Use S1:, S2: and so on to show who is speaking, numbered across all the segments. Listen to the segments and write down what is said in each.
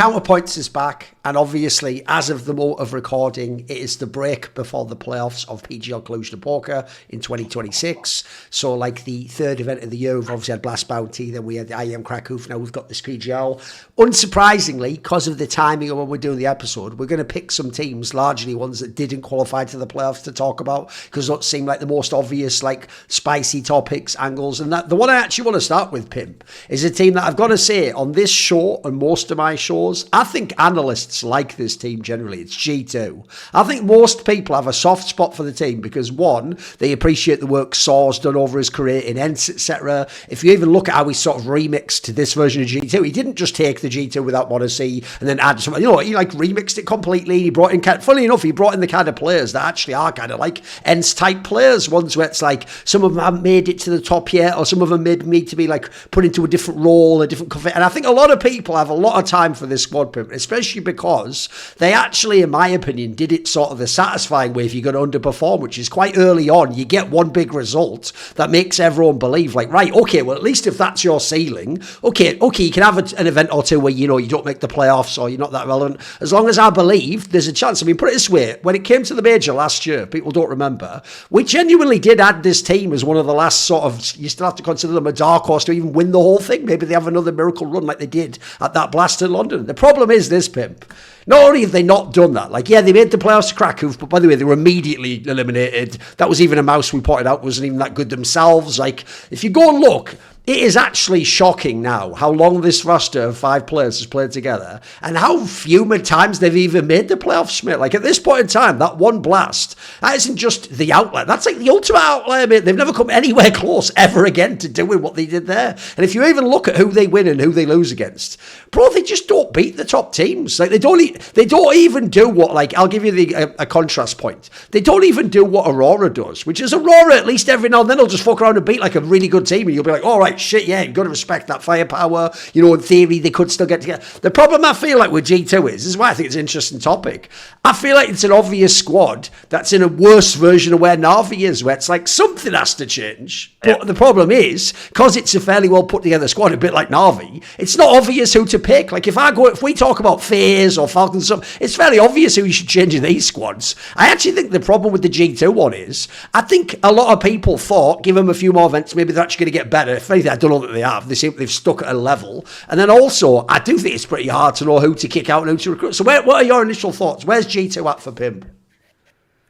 S1: Counterpoints is back, and obviously, as of the moment of recording, it is the break before the playoffs of PGL Cluj-Napoca in 2026. So, like the third event of the year, we've obviously had Blast Bounty, then we had the IEM Krakow, now we've got this PGL. Unsurprisingly, because of the timing of when we're doing the episode, we're going to pick some teams, largely ones that didn't qualify to the playoffs, to talk about, because those seem like the most obvious, like, spicy topics, angles. And that the one I actually want to start with, Pimp, is a team that I've got to say, on this show and most of my shows, I think analysts like this team generally. It's G2. I think most people have a soft spot for the team because, one, they appreciate the work Saw's done over his career in ENCE, etc. If you even look at how he sort of remixed this version of G2, he didn't just take the G2 without Modesty and then add something. He like remixed it completely. He brought in, funny enough, he brought in the kind of players that actually are kind of like ENCE type players, ones where it's like some of them haven't made it to the top yet, or some of them need to be like put into a different role, a different config. And I think a lot of people have a lot of time for this squad, Pimp, especially because they actually, in my opinion, did it sort of the satisfying way if you're going to underperform, which is quite early on. You get one big result that makes everyone believe, like, right, okay, well, at least if that's your ceiling, okay, you can have an event or two where, you don't make the playoffs or you're not that relevant. As long as I believe there's a chance. I mean, put it this way, when it came to the major last year, people don't remember, we genuinely did add this team as one of the last sort of, you still have to consider them a dark horse to even win the whole thing. Maybe they have another miracle run like they did at that blast in London. The problem is this, Pimp. Not only have they not done that, like, yeah, they made the playoffs to Krakow, but by the way, they were immediately eliminated. That was even a mouse we pointed out wasn't even that good themselves. Like, if you go and look, it is actually shocking now how long this roster of 5 players has played together and how few times they've even made the playoffs, mate. Like, at this point in time, that one blast, that isn't just the outlier. That's like the ultimate outlier, mate. They've never come anywhere close ever again to doing what they did there. And if you even look at who they win and who they lose against, bro, they just don't beat the top teams. Like, they don't even do what, like, I'll give you a contrast point. They don't even do what Aurora does, which is Aurora, at least every now and then, they'll just fuck around and beat like a really good team and you'll be like, all right, shit, yeah, you've got to respect that firepower. In theory, they could still get together. The problem I feel like with G2 is, this is why I think it's an interesting topic. I feel like it's an obvious squad that's in a worse version of where Na'Vi is, where it's like something has to change. But the problem is, because it's a fairly well put together squad, a bit like Na'Vi, it's not obvious who to pick. Like, if we talk about FaZe or Falcons, it's fairly obvious who you should change in these squads. I actually think the problem with the G2 one is, I think a lot of people thought, give them a few more events, maybe they're actually going to get better. If anything, I don't know that they have. They've stuck at a level. And then also, I do think it's pretty hard to know who to kick out and who to recruit. So what are your initial thoughts? Where's G2 at for Pimp?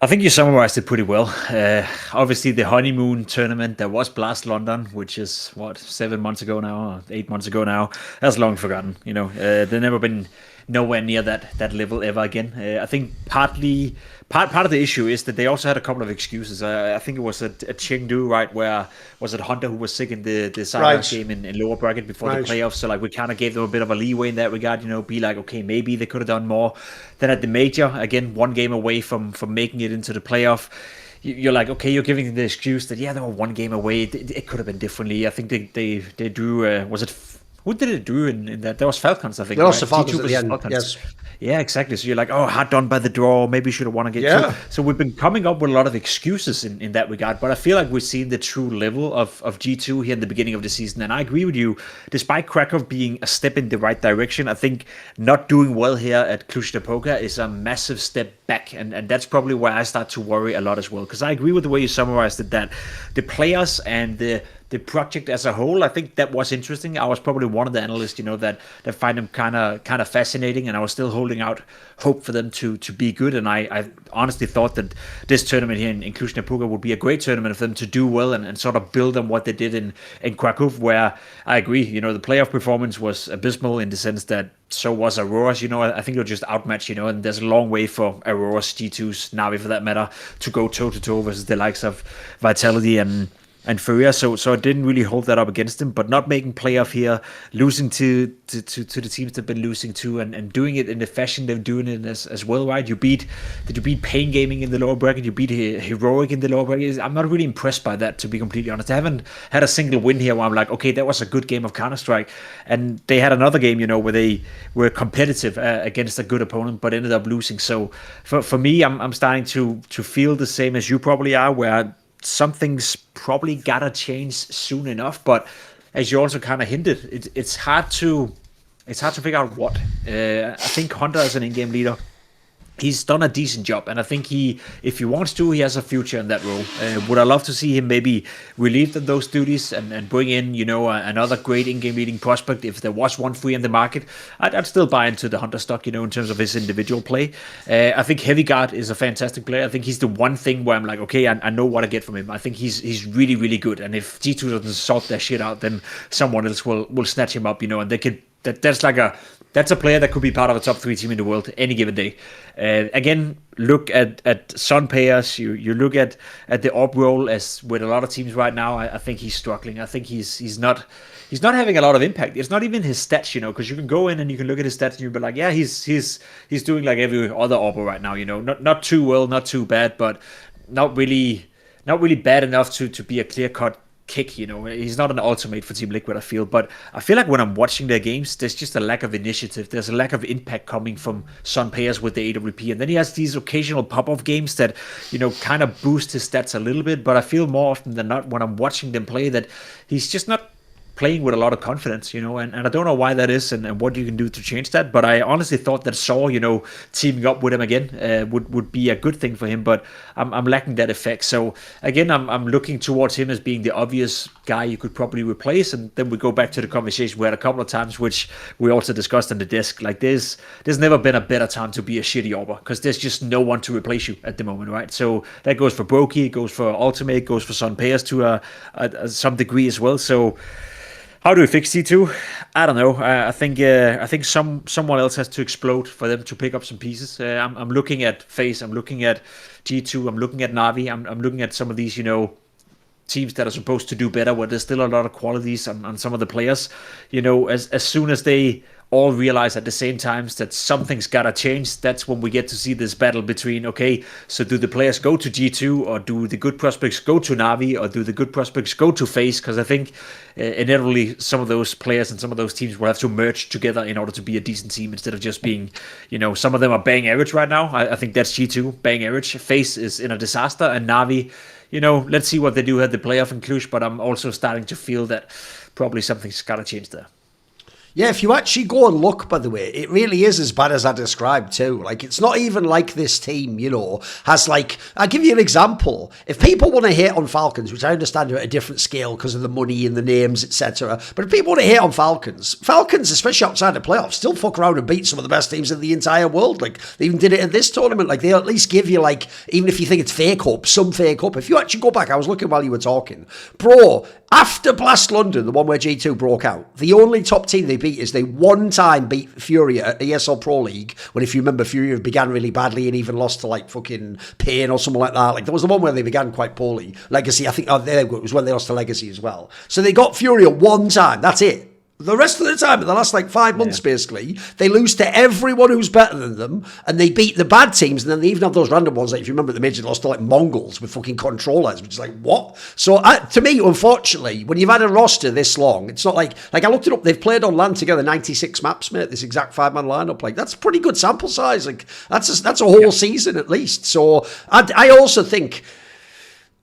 S2: I think you summarized it pretty well. Obviously, the honeymoon tournament, there was Blast London, which is, 7 months ago now, or 8 months ago now. That's long forgotten. They've never been nowhere near that level ever again. I think part of the issue is that they also had a couple of excuses. I think it was at Chengdu, right, where was it Hunter who was sick in the Cyber game in lower bracket before the playoffs. So like we kind of gave them a bit of a leeway in that regard. Be like, okay, maybe they could have done more. Then at the major, again, one game away from making it into the playoff. You're like, okay, you're giving them the excuse that, yeah, they were one game away. It could have been differently. I think they drew, was it... Who did it do in that? There was Falcons, I think.
S1: There was the Falcons at the end, yes.
S2: Yeah, exactly. So you're like, oh, hard done by the draw. Maybe should have won again.
S1: Yeah.
S2: So we've been coming up with a lot of excuses in that regard. But I feel like we've seen the true level of G2 here in the beginning of the season. And I agree with you. Despite Krakow being a step in the right direction, I think not doing well here at Cluj-Napoca is a massive step back. And that's probably where I start to worry a lot as well. Because I agree with the way you summarized it, that the players and the project as a whole, I think that was interesting. I was probably one of the analysts, that find them kind of fascinating, and I was still holding out hope for them to be good. And I honestly thought that this tournament here in Cluj-Napoca would be a great tournament for them to do well and sort of build on what they did in Krakow, where I agree, the playoff performance was abysmal in the sense that so was Aurora's. I think they'll just outmatch, and there's a long way for Aurora's, G2's, Na'Vi for that matter, to go toe-to-toe versus the likes of Vitality and Furia, so I didn't really hold that up against them, but not making playoff here, losing to the teams they've been losing to, and doing it in the fashion they're doing it as well, right? Did you beat Pain Gaming in the lower bracket? You beat Heroic in the lower bracket? I'm not really impressed by that, to be completely honest. I haven't had a single win here where I'm like, okay, that was a good game of Counter-Strike, and they had another game, where they were competitive against a good opponent, but ended up losing. So for me, I'm starting to feel the same as you probably are, where something's probably gotta change soon enough. But as you also kind of hinted, it's hard to It's hard to figure out what. I think Hunter is an in-game leader. He's done a decent job, and I think if he wants to, he has a future in that role. Would I love to see him maybe relieved of those duties and bring in, another great in-game leading prospect if there was one free in the market? I'd still buy into the Hunter stock, in terms of his individual play. I think Heavy Guard is a fantastic player. I think he's the one thing where I'm like, okay, I know what I get from him. I think he's really, really good, and if G2 doesn't sort their shit out, then someone else will snatch him up, and they could. That's a player that could be part of a top 3 team in the world any given day. Again, look at Sun players. You look at the op role as with a lot of teams right now. I think he's struggling. I think he's not having a lot of impact. It's not even his stats, because you can go in and you can look at his stats and you'll be like, yeah, he's doing like every other oppo right now. Not too well, not too bad, but not really bad enough to be a clear cut kick. He's not an ultimate for Team Liquid, I feel, but I feel like when I'm watching their games, there's just a lack of initiative. There's a lack of impact coming from Sun players with the AWP, and then he has these occasional pop-off games that kind of boost his stats a little bit, but I feel more often than not when I'm watching them play that he's just not playing with a lot of confidence, and I don't know why that is and what you can do to change that, but I honestly thought that Saw, teaming up with him again would be a good thing for him, but I'm lacking that effect. So again, I'm looking towards him as being the obvious guy you could probably replace, and then we go back to the conversation we had a couple of times, which we also discussed on the desk. Like there's never been a better time to be a shitty AWPer, because there's just no one to replace you at the moment, right? So that goes for Brokey, it goes for Ultimate, goes for Sun Payers to some degree as well. So how do we fix T2? I don't know. I think someone else has to explode for them to pick up some pieces. I'm looking at FaZe. I'm looking at G2. I'm looking at Na'Vi. I'm looking at some of these, teams that are supposed to do better, where there's still a lot of qualities on some of the players. As soon as they all realize at the same time that something's gotta change, that's when we get to see this battle between, okay, so do the players go to G2, or do the good prospects go to Na'Vi, or do the good prospects go to FaZe? Because I think inevitably some of those players and some of those teams will have to merge together in order to be a decent team, instead of just being, some of them are bang average right now. I think that's G2, bang average. FaZe is in a disaster, and Na'Vi, let's see what they do at the playoff in Cluj, but I'm also starting to feel that probably something's gotta change there.
S1: Yeah, if you actually go and look, by the way, it really is as bad as I described too. Like, it's not even like this team, has like, I'll give you an example. If people want to hate on Falcons, which I understand are at a different scale because of the money and the names, etc., but if people want to hate on Falcons, especially outside the playoffs, still fuck around and beat some of the best teams in the entire world. Like, they even did it in this tournament. Like, they'll at least give you, like, even if you think it's fake up, some fake up. If you actually go back, I was looking while you were talking, bro, after Blast London, the one where G2 broke out, the only top team they beat is they one time beat Fury at ESL Pro League, when, if you remember, Fury began really badly and even lost to like fucking Pain or something like that. Like, there was the one where they began quite poorly. Legacy, I think, there it was when they lost to Legacy as well. So they got Fury at one time, that's it. The rest of the time, in the last like 5 months, basically, they lose to everyone who's better than them, and they beat the bad teams, and then they even have those random ones, like if you remember the major, they lost to like Mongols with fucking controllers, which is like, what? So to me, unfortunately, when you've had a roster this long, it's not like I looked it up, they've played on LAN together 96 maps, mate, this exact 5-man lineup. Like, that's a pretty good sample size. Like, that's a whole season at least. So I also think,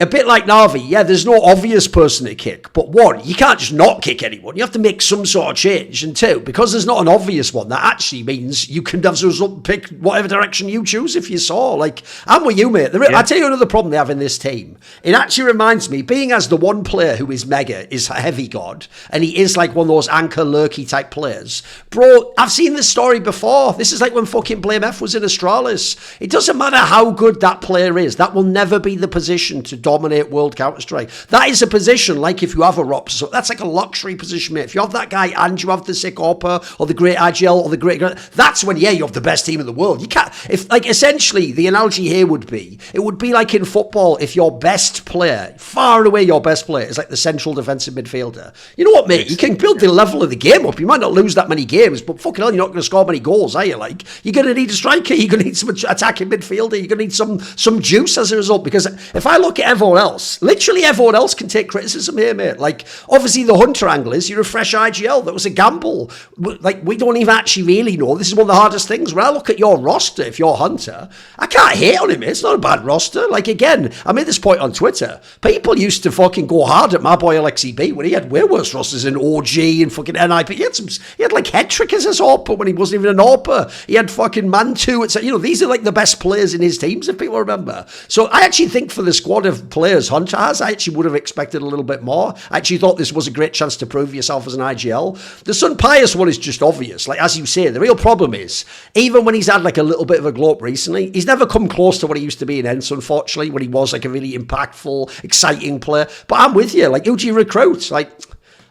S1: a bit like Na'Vi, yeah, there's no obvious person to kick, but one, you can't just not kick anyone. You have to make some sort of change. And two, because there's not an obvious one, that actually means you can, as a result, pick whatever direction you choose if you saw. Like, I'm with you, mate. I tell you another problem they have in this team. It actually reminds me, being as the one player who is mega, is Heavy God, and he is like one of those anchor lurky type players. Bro, I've seen this story before. This is like when fucking Blame F was in Astralis. It doesn't matter how good that player is. That will never be the position to dominate World Counter-Strike. That is a position like if you have a ROP. So that's like a luxury position, mate. If you have that guy and you have the sick AWPer or the great IGL or the great... That's when, yeah, you have the best team in the world. You can't... If, like, essentially, the analogy here would be, it would be like in football, if your best player, far and away your best player, is like the central defensive midfielder. You know what, mate? You can build the level of the game up. You might not lose that many games, but fucking hell, you're not going to score many goals, are you? Like, you're going to need a striker. You're going to need some attacking midfielder. You're going to need some juice as a result. Because if I look at everyone else, literally everyone else can take criticism here, mate. Like, obviously the Hunter angle is you're a fresh IGL. That was a gamble. Like, we don't even actually really know. This is one of the hardest things. When I look at your roster, if you're Hunter, I can't hate on him. It's not a bad roster. Like, again, I made this point on Twitter. People used to fucking go hard at my boy Alexi B when he had way worse rosters in OG and fucking NIP. He had like Hetrick as his AWPer when he wasn't even an AWPer. He had fucking Mantu. It's, you know, these are like the best players in his teams, if people remember. So I actually think for the squad of players Hunter has, I actually would have expected a little bit more. I actually thought this was a great chance to prove yourself as an IGL. The Sun Pius one is just obvious. Like, as you say, the real problem is, even when he's had like a little bit of a glow up recently, he's never come close to what he used to be in Ents, unfortunately, when he was like a really impactful, exciting player. But I'm with you. Like, who do you recruit? Like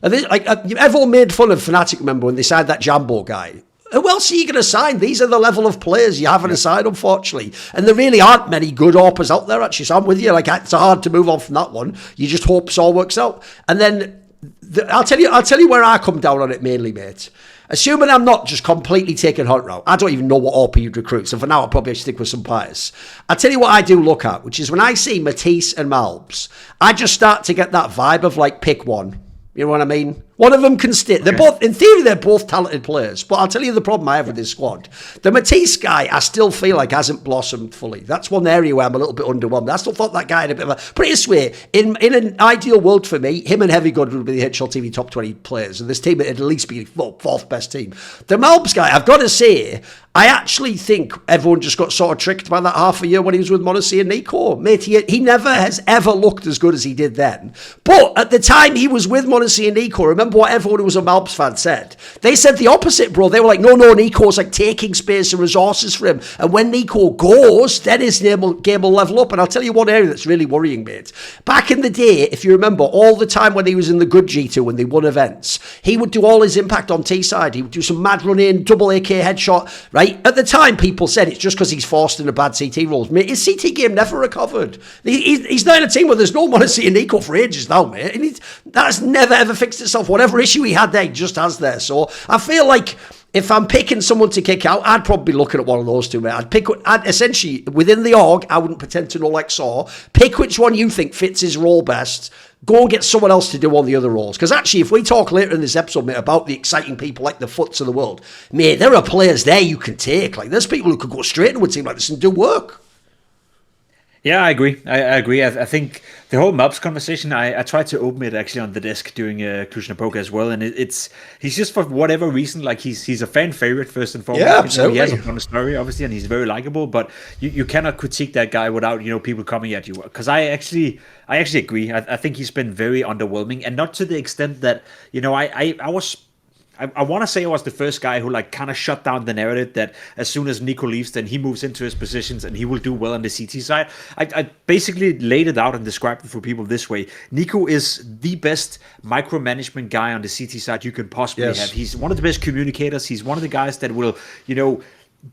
S1: everyone made fun of Fnatic, remember, when they signed that Jambo guy. Who else are you going to sign? These are the level of players you haven't assigned, unfortunately. And there really aren't many good AWPers out there, actually. So I'm with you. Like, it's hard to move on from that one. You just hope it all works out. And then I'll tell you where I come down on it mainly, mate. Assuming I'm not just completely taking Hunter out, I don't even know what AWPer you'd recruit. So for now, I'll probably stick with some Pius. I'll tell you what I do look at, which is when I see Matisse and Malbs, I just start to get that vibe of like, pick one. You know what I mean? One of them can stay. They're both, in theory, they're both talented players. But I'll tell you the problem I have with this squad. The Matisse guy, I still feel like hasn't blossomed fully. That's one area where I'm a little bit underwhelmed. I still thought that guy had a bit of a... Put it this way, in an ideal world for me, him and Heavy Good would be the HL TV top 20 players. And this team would at least be fourth best team. The Malbs guy, I've got to say, I actually think everyone just got sort of tricked by that half a year when he was with Monacy and Nico. Mate, he never has ever looked as good as he did then. But at the time he was with Monacy and Nico, remember what everyone who was a Malbs fan said? They said the opposite, bro. They were like, no, Nico's like taking space and resources for him. And when Nico goes, then his game will level up. And I'll tell you one area that's really worrying, mate. Back in the day, if you remember, all the time when he was in the good G2 when they won events, he would do all his impact on T-side. He would do some mad run-in, double AK headshot, right? At the time, people said it's just because he's forced into bad CT roles. Mate, his CT game never recovered. He's now in a team where there's no Monacy and Nico for ages now, mate. And that's never, ever fixed itself. Whatever issue he had there, he just has there. So I feel like if I'm picking someone to kick out, I'd probably be looking at one of those two, mate. I'd essentially, within the org, I wouldn't pretend to know like Saw. Pick which one you think fits his role best. Go and get someone else to do all the other roles. Because actually, if we talk later in this episode, mate, about the exciting people like the Foots of the world, mate, there are players there you can take. Like, there's people who could go straight into a team like this and do work.
S2: Yeah, I agree. I agree. I think the whole Malbs conversation, I tried to open it actually on the desk during Cluj-Napoca as well, and he's just, for whatever reason, like he's a fan favorite first and foremost.
S1: Yeah, absolutely.
S2: He has a fun story, obviously, and he's very likable. But you cannot critique that guy without people coming at you. Because I actually agree. I think he's been very underwhelming, and not to the extent that I want to say I was the first guy who like kind of shut down the narrative that as soon as Nico leaves, then he moves into his positions and he will do well on the CT side. I basically laid it out and described it for people this way. Nico is the best micromanagement guy on the CT side you can possibly have. He's one of the best communicators. He's one of the guys that will,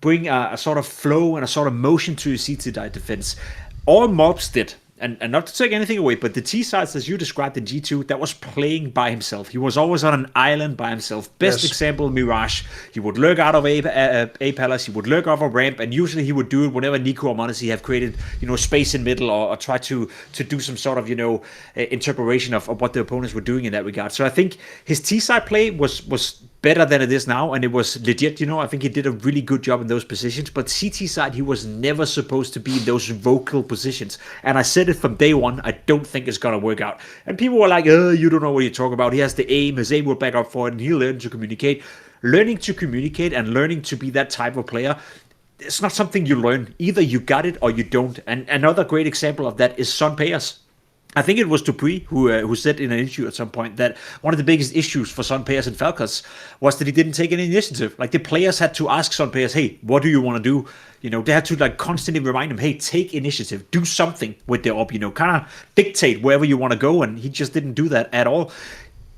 S2: bring a sort of flow and a sort of motion to your CT side defense. All Mobs did. And not to take anything away, but the T-sides, as you described in G2, that was playing by himself. He was always on an island by himself. Best example, Mirage. He would lurk out of A Palace, he would lurk off a ramp, and usually he would do it whenever Nico or Monacy have created, space in middle or try to do some sort of, interpretation of what the opponents were doing in that regard. So I think his T-side play was better than it is now, and it was legit. I think he did a really good job in those positions, but CT side, he was never supposed to be in those vocal positions, and I said it from day one. I don't think it's gonna work out, and people were like, you don't know what you're talking about. He has the aim, his aim will back up for it, and he'll learn to communicate. Learning to communicate and learning to be that type of player, it's not something you learn. Either you got it or you don't. And another great example of that is Son Payers. I think it was Dupree who said in an interview at some point that one of the biggest issues for Son Payers and Falcons was that he didn't take any initiative. Like, the players had to ask Son Payers, hey, what do you want to do? They had to constantly remind him, hey, take initiative, do something with the op, kind of dictate wherever you want to go, and he just didn't do that at all.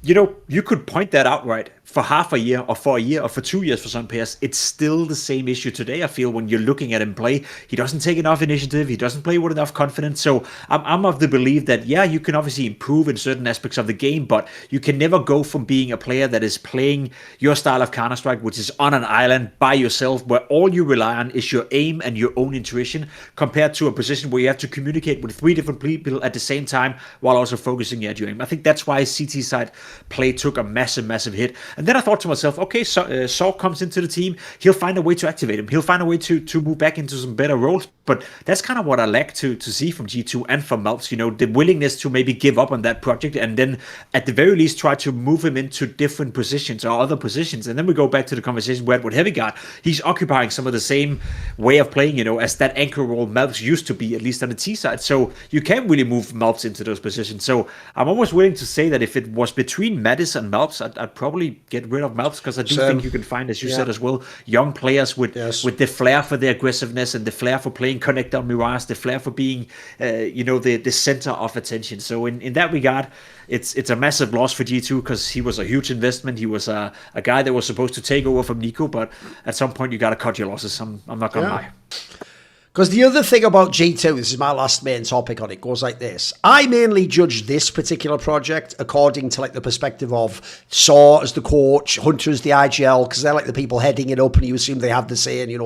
S2: You could point that out, right? for half a year or for a year or for 2 years for some players, it's still the same issue today. I feel when you're looking at him play, he doesn't take enough initiative, he doesn't play with enough confidence. So I'm of the belief that, yeah, you can obviously improve in certain aspects of the game, but you can never go from being a player that is playing your style of Counter-Strike, which is on an island by yourself, where all you rely on is your aim and your own intuition, compared to a position where you have to communicate with 3 different people at the same time while also focusing at your aim. I think that's why CT side play took a massive hit. And then I thought to myself, okay, so Saw comes into the team, he'll find a way to activate him, he'll find a way to move back into some better roles. But that's kind of what I like to see from G2 and from Malps, the willingness to maybe give up on that project and then at the very least try to move him into different positions or other positions. And then we go back to the conversation we had with Heavyguard. He's occupying some of the same way of playing, as that anchor role Malps used to be, at least on the T side. So you can really move Malps into those positions. So I'm almost willing to say that if it was between Mattis and Malps, I'd probably get rid of Malps, because I do think you can find, as you said as well, young players with the flair for the aggressiveness and the flair for playing connect on Mirage, the flair for being, the center of attention. So in that regard, it's a massive loss for G2, because he was a huge investment. He was a guy that was supposed to take over from Nico, but at some point you got to cut your losses. I'm not going to lie.
S1: Because the other thing about G2, this is my last main topic on it, goes like this. I mainly judge this particular project according to the perspective of Saw as the coach, Hunter as the IGL, because they're the people heading it up and you assume they have the say in,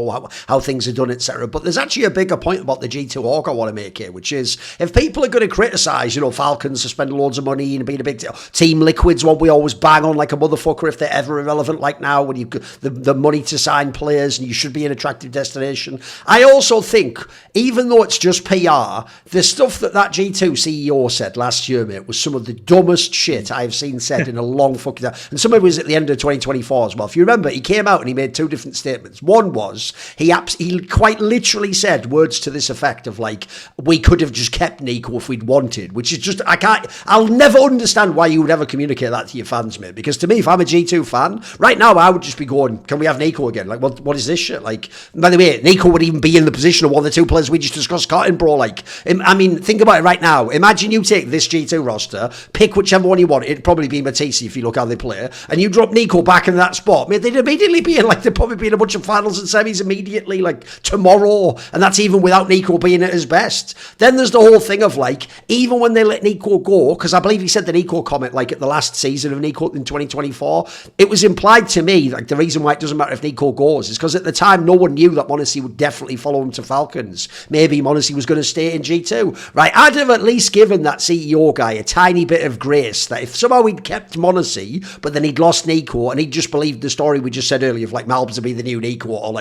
S1: how things are done, etc. But there's actually a bigger point about the G2 org I want to make here, which is if people are going to criticise, Falcons spending loads of money and being a big deal, Team Liquid's one we always bang on like a motherfucker if they're ever irrelevant like now, when you've got the money to sign players and you should be an attractive destination. I also think, even though it's just PR, the stuff that G2 CEO said last year, mate, was some of the dumbest shit I've seen said in a long fucking time. And some of it was at the end of 2024 as well. If you remember, he came out and he made 2 different statements. One was, he quite literally said words to this effect of we could have just kept Nico if we'd wanted, which is just, I'll never understand why you would ever communicate that to your fans, mate. Because to me, if I'm a G2 fan, right now I would just be going, can we have Nico again? What is this shit? By the way, Nico would even be in the position of one of the 2 players we just discussed cutting, bro. Think about it right now. Imagine you take this G2 roster, pick whichever one you want. It'd probably be Matisse if you look how they play, and you drop Nico back in that spot. Mate, they'd immediately be in they'd probably be in a bunch of finals and semis immediately, tomorrow, and that's even without Nico being at his best. Then there's the whole thing of even when they let Nico go, because I believe he said the Nico comment at the last season of Nico in 2024, it was implied to me the reason why it doesn't matter if Nico goes is because at the time no one knew that Monacy would definitely follow him to Falcons. Maybe Monacy was going to stay in G2, right? I'd have at least given that CEO guy a tiny bit of grace that if somehow he'd kept Monacy, but then he'd lost Nico and he'd just believed the story we just said earlier of Malbs to be the new Nico or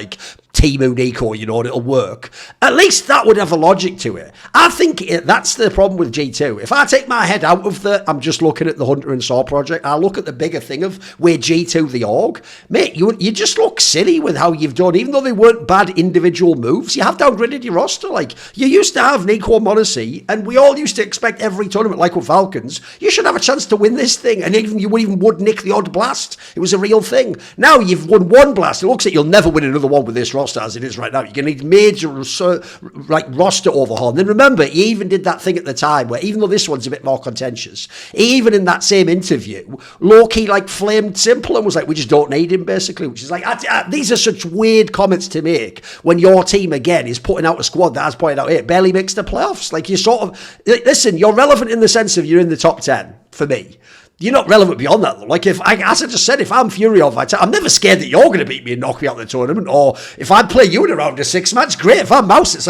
S1: Timu Nico, and it'll work. At least that would have a logic to it. I think that's the problem with G2. If I take my head out of I'm just looking at the Hunter and Saw project, I look at the bigger thing of where G2 the org, mate, you just look silly with how you've done, even though they weren't bad individual moves, you have downgraded your roster. You used to have Nico Monacy, and we all used to expect every tournament, with Falcons, you should have a chance to win this thing, and even you would nick the odd blast. It was a real thing. Now you've won 1 blast. It looks like you'll never win another one with this roster as it is right now. You're going to need major roster overhaul. And then remember, he even did that thing at the time where, even though this one's a bit more contentious, he even in that same interview, low-key flamed Simple and was we just don't need him, basically, which is these are such weird comments to make when your team again is putting out a squad that, as pointed out here, barely makes the playoffs. You're sort of, listen, you're relevant in the sense of you're in the top 10 for me. You're not relevant beyond that, though. As I just said, if I'm Fury I'm never scared that you're going to beat me and knock me out of the tournament. Or if I play you in a round of 6 match, great. If I'm Mouse, it's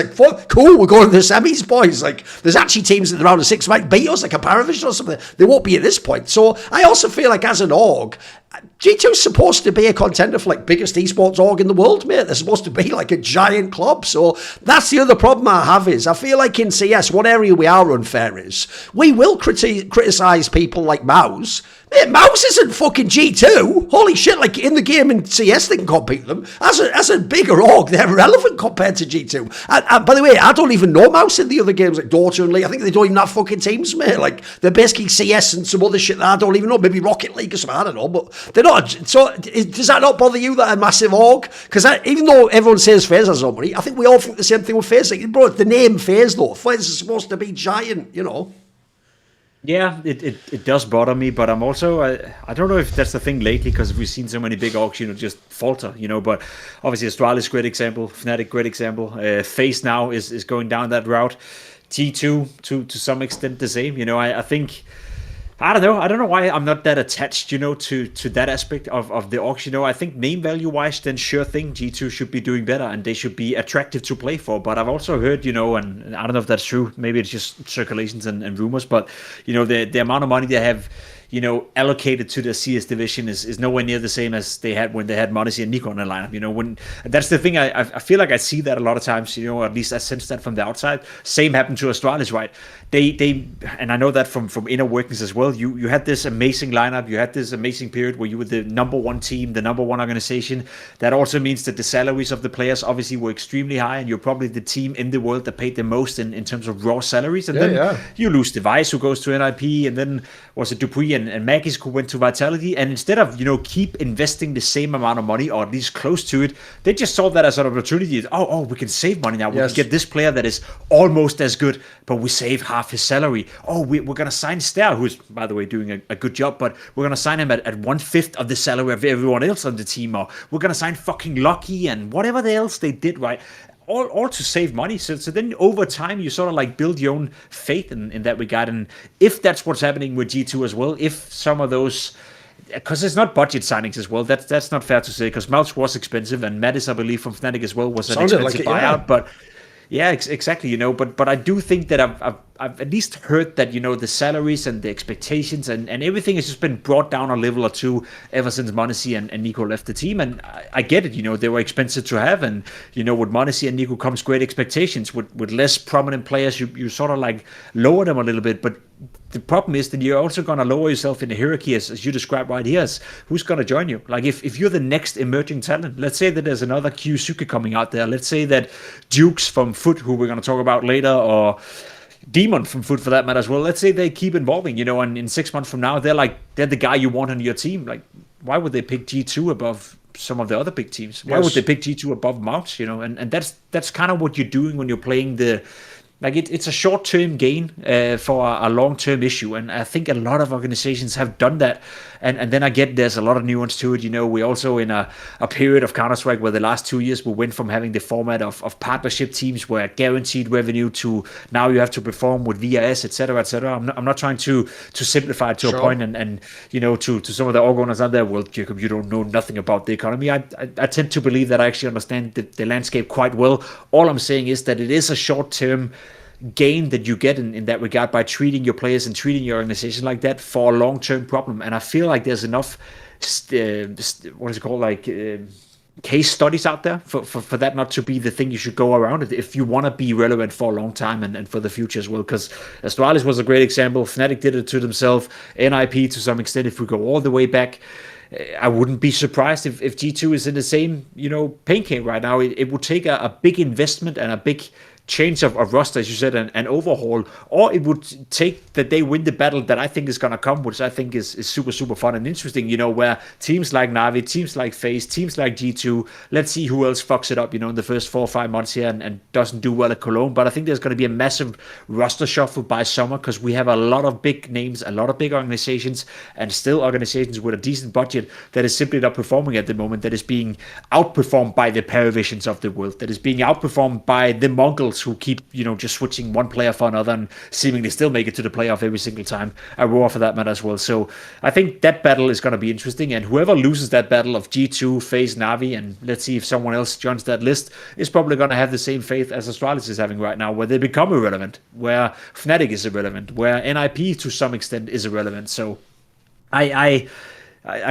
S1: cool, we're going to the semis, boys. There's actually teams in the round of 6 might beat us, a Paravision or something. They won't be at this point. So I also feel as an org, G2's supposed to be a contender for biggest esports org in the world, mate. They're supposed to be a giant club. So that's the other problem I have is I feel in CS, one area we are unfair is we will criticise people like Mouse. Mate, Mouse isn't fucking G2. Holy shit, in the game in CS they can compete them. As a bigger org, they're relevant compared to G2. And by the way, I don't even know Mouse in the other games Dota and League. I think they don't even have fucking teams, mate. They're basically CS and some other shit that I don't even know. Maybe Rocket League or something, I don't know. But they're not. So does that not bother you that a massive org? Because even though everyone says FaZe has no money, I think we all think the same thing with FaZe. Bro, the name FaZe though. FaZe is supposed to be giant,
S2: Yeah, it does bother me, but I'm also I don't know if that's the thing lately because we've seen so many big orgs, just falter, But obviously, Astralis great example, Fnatic great example. FaZe now is going down that route. T2 to some extent the same. I think I don't know. I don't know why I'm not that attached, to that aspect of the orgs. I think name value wise, then sure thing, G2 should be doing better and they should be attractive to play for. But I've also heard, and I don't know if that's true. Maybe it's just circulations and rumors. But the amount of money they have, allocated to the CS division is nowhere near the same as they had when they had Modesty and Nico in the lineup. When that's the thing, I feel like I see that a lot of times. Or at least I sense that from the outside. Same happened to Astralis, right? They and I know that from inner workings as well. You had this amazing lineup. You had this amazing period where you were the number one team, the number one organization. That also means that the salaries of the players obviously were extremely high, and you're probably the team in the world that paid the most in terms of raw salaries. And then you lose Device, who goes to NIP, and then was it Dupuis and Magis who went to Vitality. And instead of keep investing the same amount of money or at least close to it, they just saw that as an opportunity. Oh, we can save money now. We can get this player that is almost as good, but we save half his salary. Oh, we're going to sign Stair, who's, by the way, doing a good job, but we're going to sign him at 1/5 of the salary of everyone else on the team, or we're going to sign fucking Lucky and whatever else they did, right? All to save money. So then over time, you sort of like build your own faith in that regard. And if that's what's happening with G2 as well, if some of those, because it's not budget signings as well, that's not fair to say, because Mouse was expensive, and Mattis, I believe, from Fnatic as well, was an expensive buyout. But yeah, exactly. But I do think that I've at least heard that the salaries and the expectations and everything has just been brought down a level or two ever since Monacy and Nico left the team. And I get it. They were expensive to have, and with Monacy and Nico comes great expectations. With less prominent players, you sort of like lower them a little bit. But the problem is that you're also going to lower yourself in the hierarchy, as you described right here, as who's going to join you. Like if you're the next emerging talent, let's say that there's another Kyusuke coming out there. Let's say that Dukes from Foot, who we're going to talk about later, or Demon from Foot for that matter as well. Let's say they keep evolving, and in 6 months from now, they're the guy you want on your team. Like, why would they pick G2 above some of the other big teams? Why would they pick G2 above Mounts? And that's kind of what you're doing when you're playing the. Like it's a short-term gain for a long-term issue, and I think a lot of organizations have done that. And then I get there's a lot of nuance to it. We're also in a period of Counter-Strike where the last 2 years we went from having the format of partnership teams where guaranteed revenue to now you have to perform with VRS, etc., etc. I'm not trying to simplify it to a point, and to some of the org owners out there. Well, Jacob, you don't know nothing about the economy. I tend to believe that I actually understand the landscape quite well. All I'm saying is that it is a short-term gain that you get in that regard by treating your players and treating your organization like that for a long-term problem. And I feel like there's enough case studies out there for that not to be the thing you should go around if you want to be relevant for a long time and for the future as well. Because Astralis was a great example. Fnatic did it to themselves. NIP to some extent, if we go all the way back. I wouldn't be surprised if G2 is in the same pain cave right now. It would take a big investment and a big change of roster, as you said, and overhaul, or it would take that they win the battle that I think is going to come, which I think is super, super fun and interesting, where teams like Na'Vi, teams like FaZe, teams like G2, let's see who else fucks it up, in the first 4 or 5 months here and doesn't do well at Cologne. But I think there's going to be a massive roster shuffle by summer because we have a lot of big names, a lot of big organizations, and still organizations with a decent budget that is simply not performing at the moment, that is being outperformed by the Paravisions of the world, that is being outperformed by the Mongols who keep, just switching one player for another and seemingly still make it to the playoff every single time. Aurora for that matter as well. So I think that battle is going to be interesting, and whoever loses that battle of G2, FaZe, Na'Vi, and let's see if someone else joins that list, is probably going to have the same faith as Astralis is having right now, where they become irrelevant, where Fnatic is irrelevant, where NIP to some extent is irrelevant. So I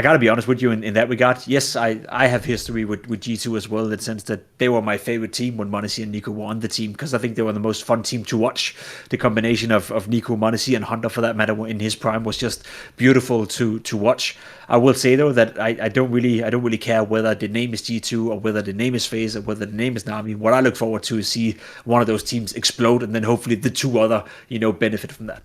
S2: got to be honest with you in that regard. Yes, I have history with G2 as well, in the sense that they were my favorite team when Monacy and Nico were on the team, because I think they were the most fun team to watch. The combination of Nico, Monacy, and Hunter, for that matter, in his prime was just beautiful to watch. I will say though that I don't really care whether the name is G2 or whether the name is FaZe or whether the name is Na'Vi. What I look forward to is see one of those teams explode, and then hopefully the two other benefit from that.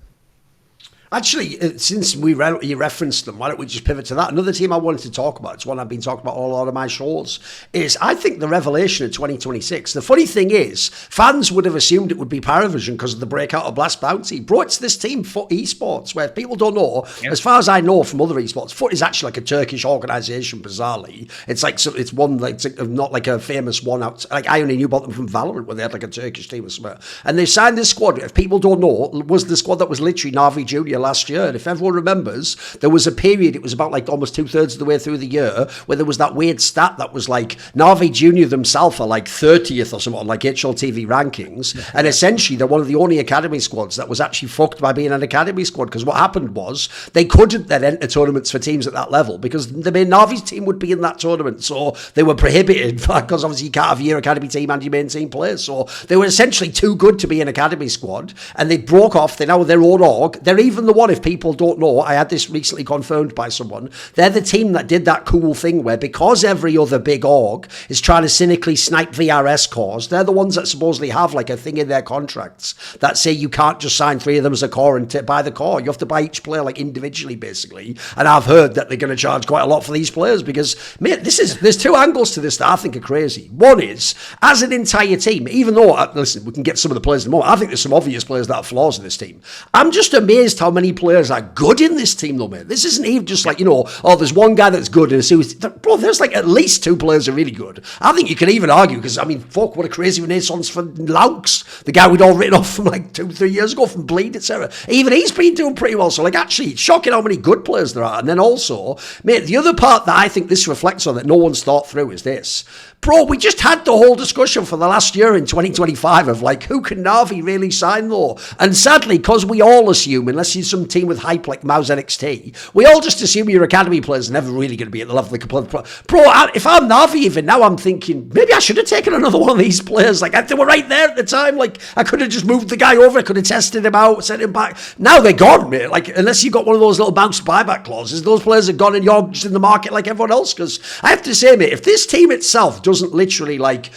S1: Actually, since you referenced them, why don't we just pivot to that? Another team I wanted to talk about, it's one I've been talking about on a lot of my shows, is I think the revelation of 2026. The funny thing is, fans would have assumed it would be Paravision because of the breakout of Blast Bounty. Bro, it's this team, Foot Esports, where people don't know, as far as I know from other esports, Foot is actually like a Turkish organisation, bizarrely. It's like, it's one, like, it's not like a famous one out, like I only knew about them from Valorant, where they had like a Turkish team or something. And they signed this squad, if people don't know, was the squad that was literally Navi Jr. last year. And if everyone remembers, there was a period, it was about like almost 2/3 of the way through the year, where there was that weird stat that was like Navi Jr. themselves are like 30th or something on like HLTV rankings. And essentially, they're one of the only academy squads that was actually fucked by being an academy squad. Because what happened was they couldn't then enter tournaments for teams at that level because the main Navi's team would be in that tournament. So they were prohibited because obviously you can't have your academy team and your main team players. So they were essentially too good to be an academy squad. And they broke off. They're now their own org. They're even the one, if people don't know, I had this recently confirmed by someone, they're the team that did that cool thing where because every other big org is trying to cynically snipe VRS cores, they're the ones that supposedly have like a thing in their contracts that say you can't just sign 3 of them as a core and buy the core. You have to buy each player like individually, basically. And I've heard that they're going to charge quite a lot for these players because, mate, there's 2 angles to this that I think are crazy. One is, as an entire team, even though, listen, we can get some of the players in a moment, I think there's some obvious players that have flaws in this team. I'm just amazed how many players are good in this team though, mate. This isn't even just like, oh, there's one guy that's good and a series. Bro, there's like at least 2 players are really good. I think you can even argue, because I mean, fuck, what a crazy renaissance for Laux, the guy we'd all written off from like 2-3 years ago from Bleed, etc. Even he's been doing pretty well. So like, actually, it's shocking how many good players there are. And then also, mate, the other part that I think this reflects on that no one's thought through is this. Bro, we just had the whole discussion for the last year in 2025 of like, who can Na'Vi really sign though? And sadly, because we all assume, unless you're some team with hype like Mouse NXT, we all just assume your academy players are never really going to be at the level they can play. Bro, if I'm Na'Vi even now, I'm thinking, maybe I should have taken another one of these players. Like, they were right there at the time. Like, I could have just moved the guy over. I could have tested him out, sent him back. Now they're gone, mate. Like, unless you got one of those little bounce buyback clauses, those players are gone and you're just in the market like everyone else. Because I have to say, mate, if this team itself doesn't literally like,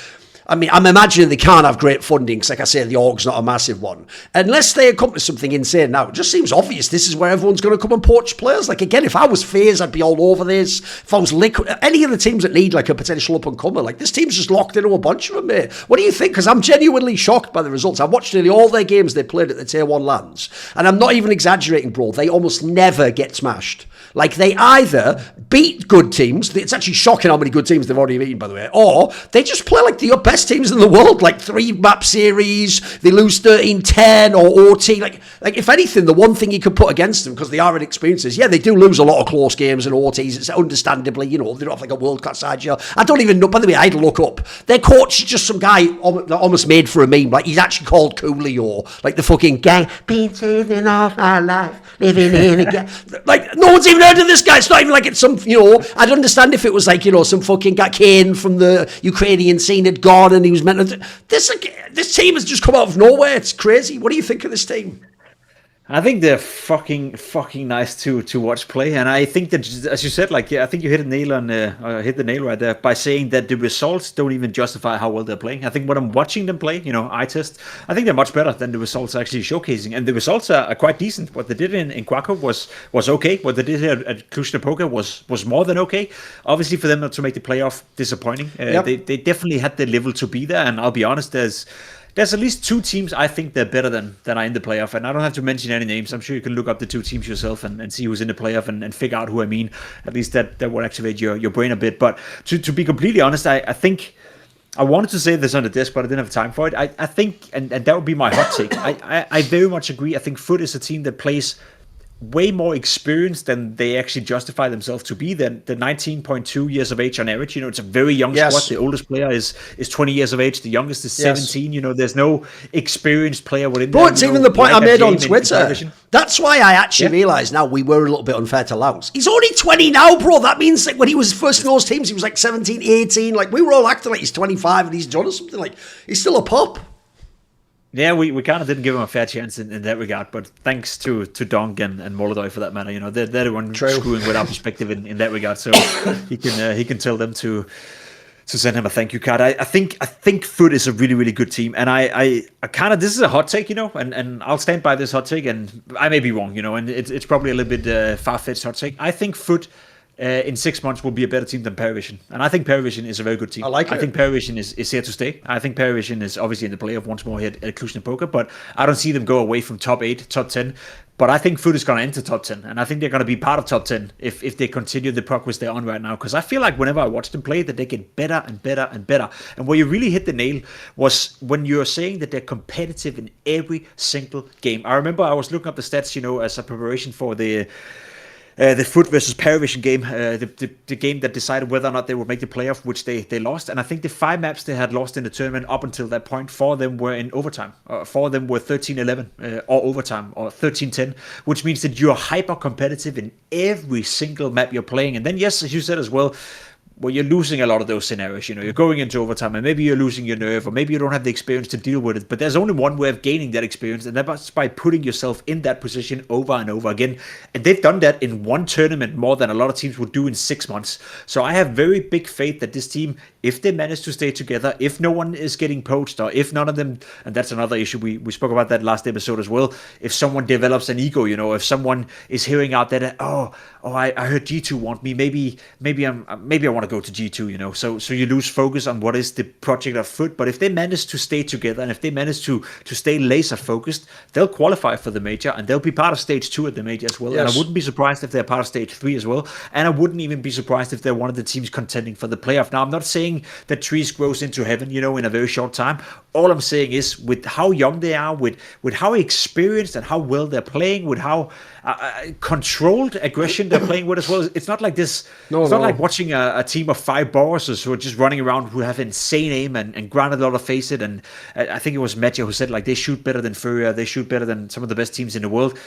S1: I mean, I'm imagining they can't have great funding because, like I say, the org's not a massive one. Unless they accomplish something insane now, it just seems obvious this is where everyone's going to come and poach players. Like, again, if I was FaZe, I'd be all over this. If I was Liquid, any of the teams that need, like, a potential up-and-comer, like, this team's just locked into a bunch of them, mate. What do you think? Because I'm genuinely shocked by the results. I've watched nearly all their games they played at the Tier 1 lands, and I'm not even exaggerating, bro. They almost never get smashed. Like, they either beat good teams, it's actually shocking how many good teams they've already beaten, by the way, or they just play like the best teams in the world, like 3-map series, they lose 13-10 or OT. Like if anything, the one thing you could put against them, because they are inexperienced, is, yeah, they do lose a lot of close games and OTs. It's understandably, they don't have like a world-class side here. I don't even know, by the way, I had to look up. Their coach is just some guy that almost made for a meme. Like, he's actually called Coolio, like the fucking gang, been saving all my life, living in a gang. Like, no one's even heard of this guy. It's not even like it's some, I'd understand if it was like, some fucking guy Kane from the Ukrainian scene had gone and he was meant to. This team has just come out of nowhere. It's crazy. What do you think of this team?
S2: I think they're fucking nice to watch play, and I think that, as you said, like, yeah, I think you hit the nail right there by saying that the results don't even justify how well they're playing. I think when I'm watching them play, I test, I think they're much better than the results are actually showcasing, and the results are quite decent. What they did in Krakow was okay. What they did here at Cluj-Napoca was more than okay. Obviously, for them not to make the playoff, disappointing. They definitely had the level to be there, and I'll be honest, there's at least 2 teams I think they're better than are in the playoff, and I don't have to mention any names. I'm sure you can look up the 2 teams yourself and see who's in the playoff and figure out who I mean. At least that will activate your brain a bit. But to be completely honest, I think I wanted to say this on the desk, but I didn't have time for it. I think, and that would be my hot take, I very much agree. I think Foot is a team that plays way more experienced than they actually justify themselves to be. Than the 19.2 years of age on average. It's a very young squad. The oldest player is 20 years of age. The youngest is 17. There's no experienced player within there.
S1: But it's even the point I made on Twitter. That's why I actually realised now we were a little bit unfair to Laux. He's only 20 now, bro. That means like when he was first in those teams, he was like 17, 18. Like, we were all acting like he's 25 and he's done or something. Like, he's still a pup.
S2: Yeah, we kind of didn't give him a fair chance in that regard, but thanks to Donk and Molodoi for that matter. They're the one screwing with our perspective in that regard, so he can tell them to to send him a thank you card. I think Foot is a really, really good team, and I kind of, this is a hot take, and I'll stand by this hot take, and I may be wrong, and it's probably a little bit far-fetched hot take. I think Foot in 6 months will be a better team than Paravision, and I think Paravision is a very good team.
S1: I like it.
S2: I think Paravision is here to stay. I think Paravision is obviously in the playoff once more here at Cluj Poker, but I don't see them go away from top 8, top 10. But I think Foot is going to enter top 10, and I think they're going to be part of top 10 if they continue the progress they're on right now. Because I feel like whenever I watch them play, that they get better and better and better. And where you really hit the nail was when you're saying that they're competitive in every single game. I remember I was looking up the stats, as a preparation for the Foot versus Paravision game, the game that decided whether or not they would make the playoff, which they lost. And I think the 5 maps they had lost in the tournament up until that point, 4 of them were in overtime. 4 of them were 13-11 or overtime or 13-10, which means that you're hyper competitive in every single map you're playing. And then, yes, as you said as well, well, you're losing a lot of those scenarios. You're going into overtime, and maybe you're losing your nerve, or maybe you don't have the experience to deal with it. But there's only one way of gaining that experience, and that's by putting yourself in that position over and over again. And they've done that in one tournament more than a lot of teams would do in 6 months. So I have very big faith that this team, if they manage to stay together, if no one is getting poached, or if none of them, and that's another issue, we spoke about that last episode as well, if someone develops an ego, if someone is hearing out that, I heard G2 want me, maybe I want to go to G2, so you lose focus on what is the project of Foot. But if they manage to stay together, and if they manage to stay laser focused, they'll qualify for the major, and they'll be part of stage 2 at the major as well. Yes. And I wouldn't be surprised if they're part of stage 3 as well, and I wouldn't even be surprised if they're one of the teams contending for the playoff. Now, I'm not saying that trees grows into heaven, in a very short time. All I'm saying is, with how young they are, with how experienced and how well they're playing, with how controlled aggression they're playing with as well. It's not like this. It's not like watching a team of 5 Boruses who are just running around, who have insane aim and granted a lot of face it. And I think it was Matja who said, like, they shoot better than Furia, they shoot better than some of the best teams in the world.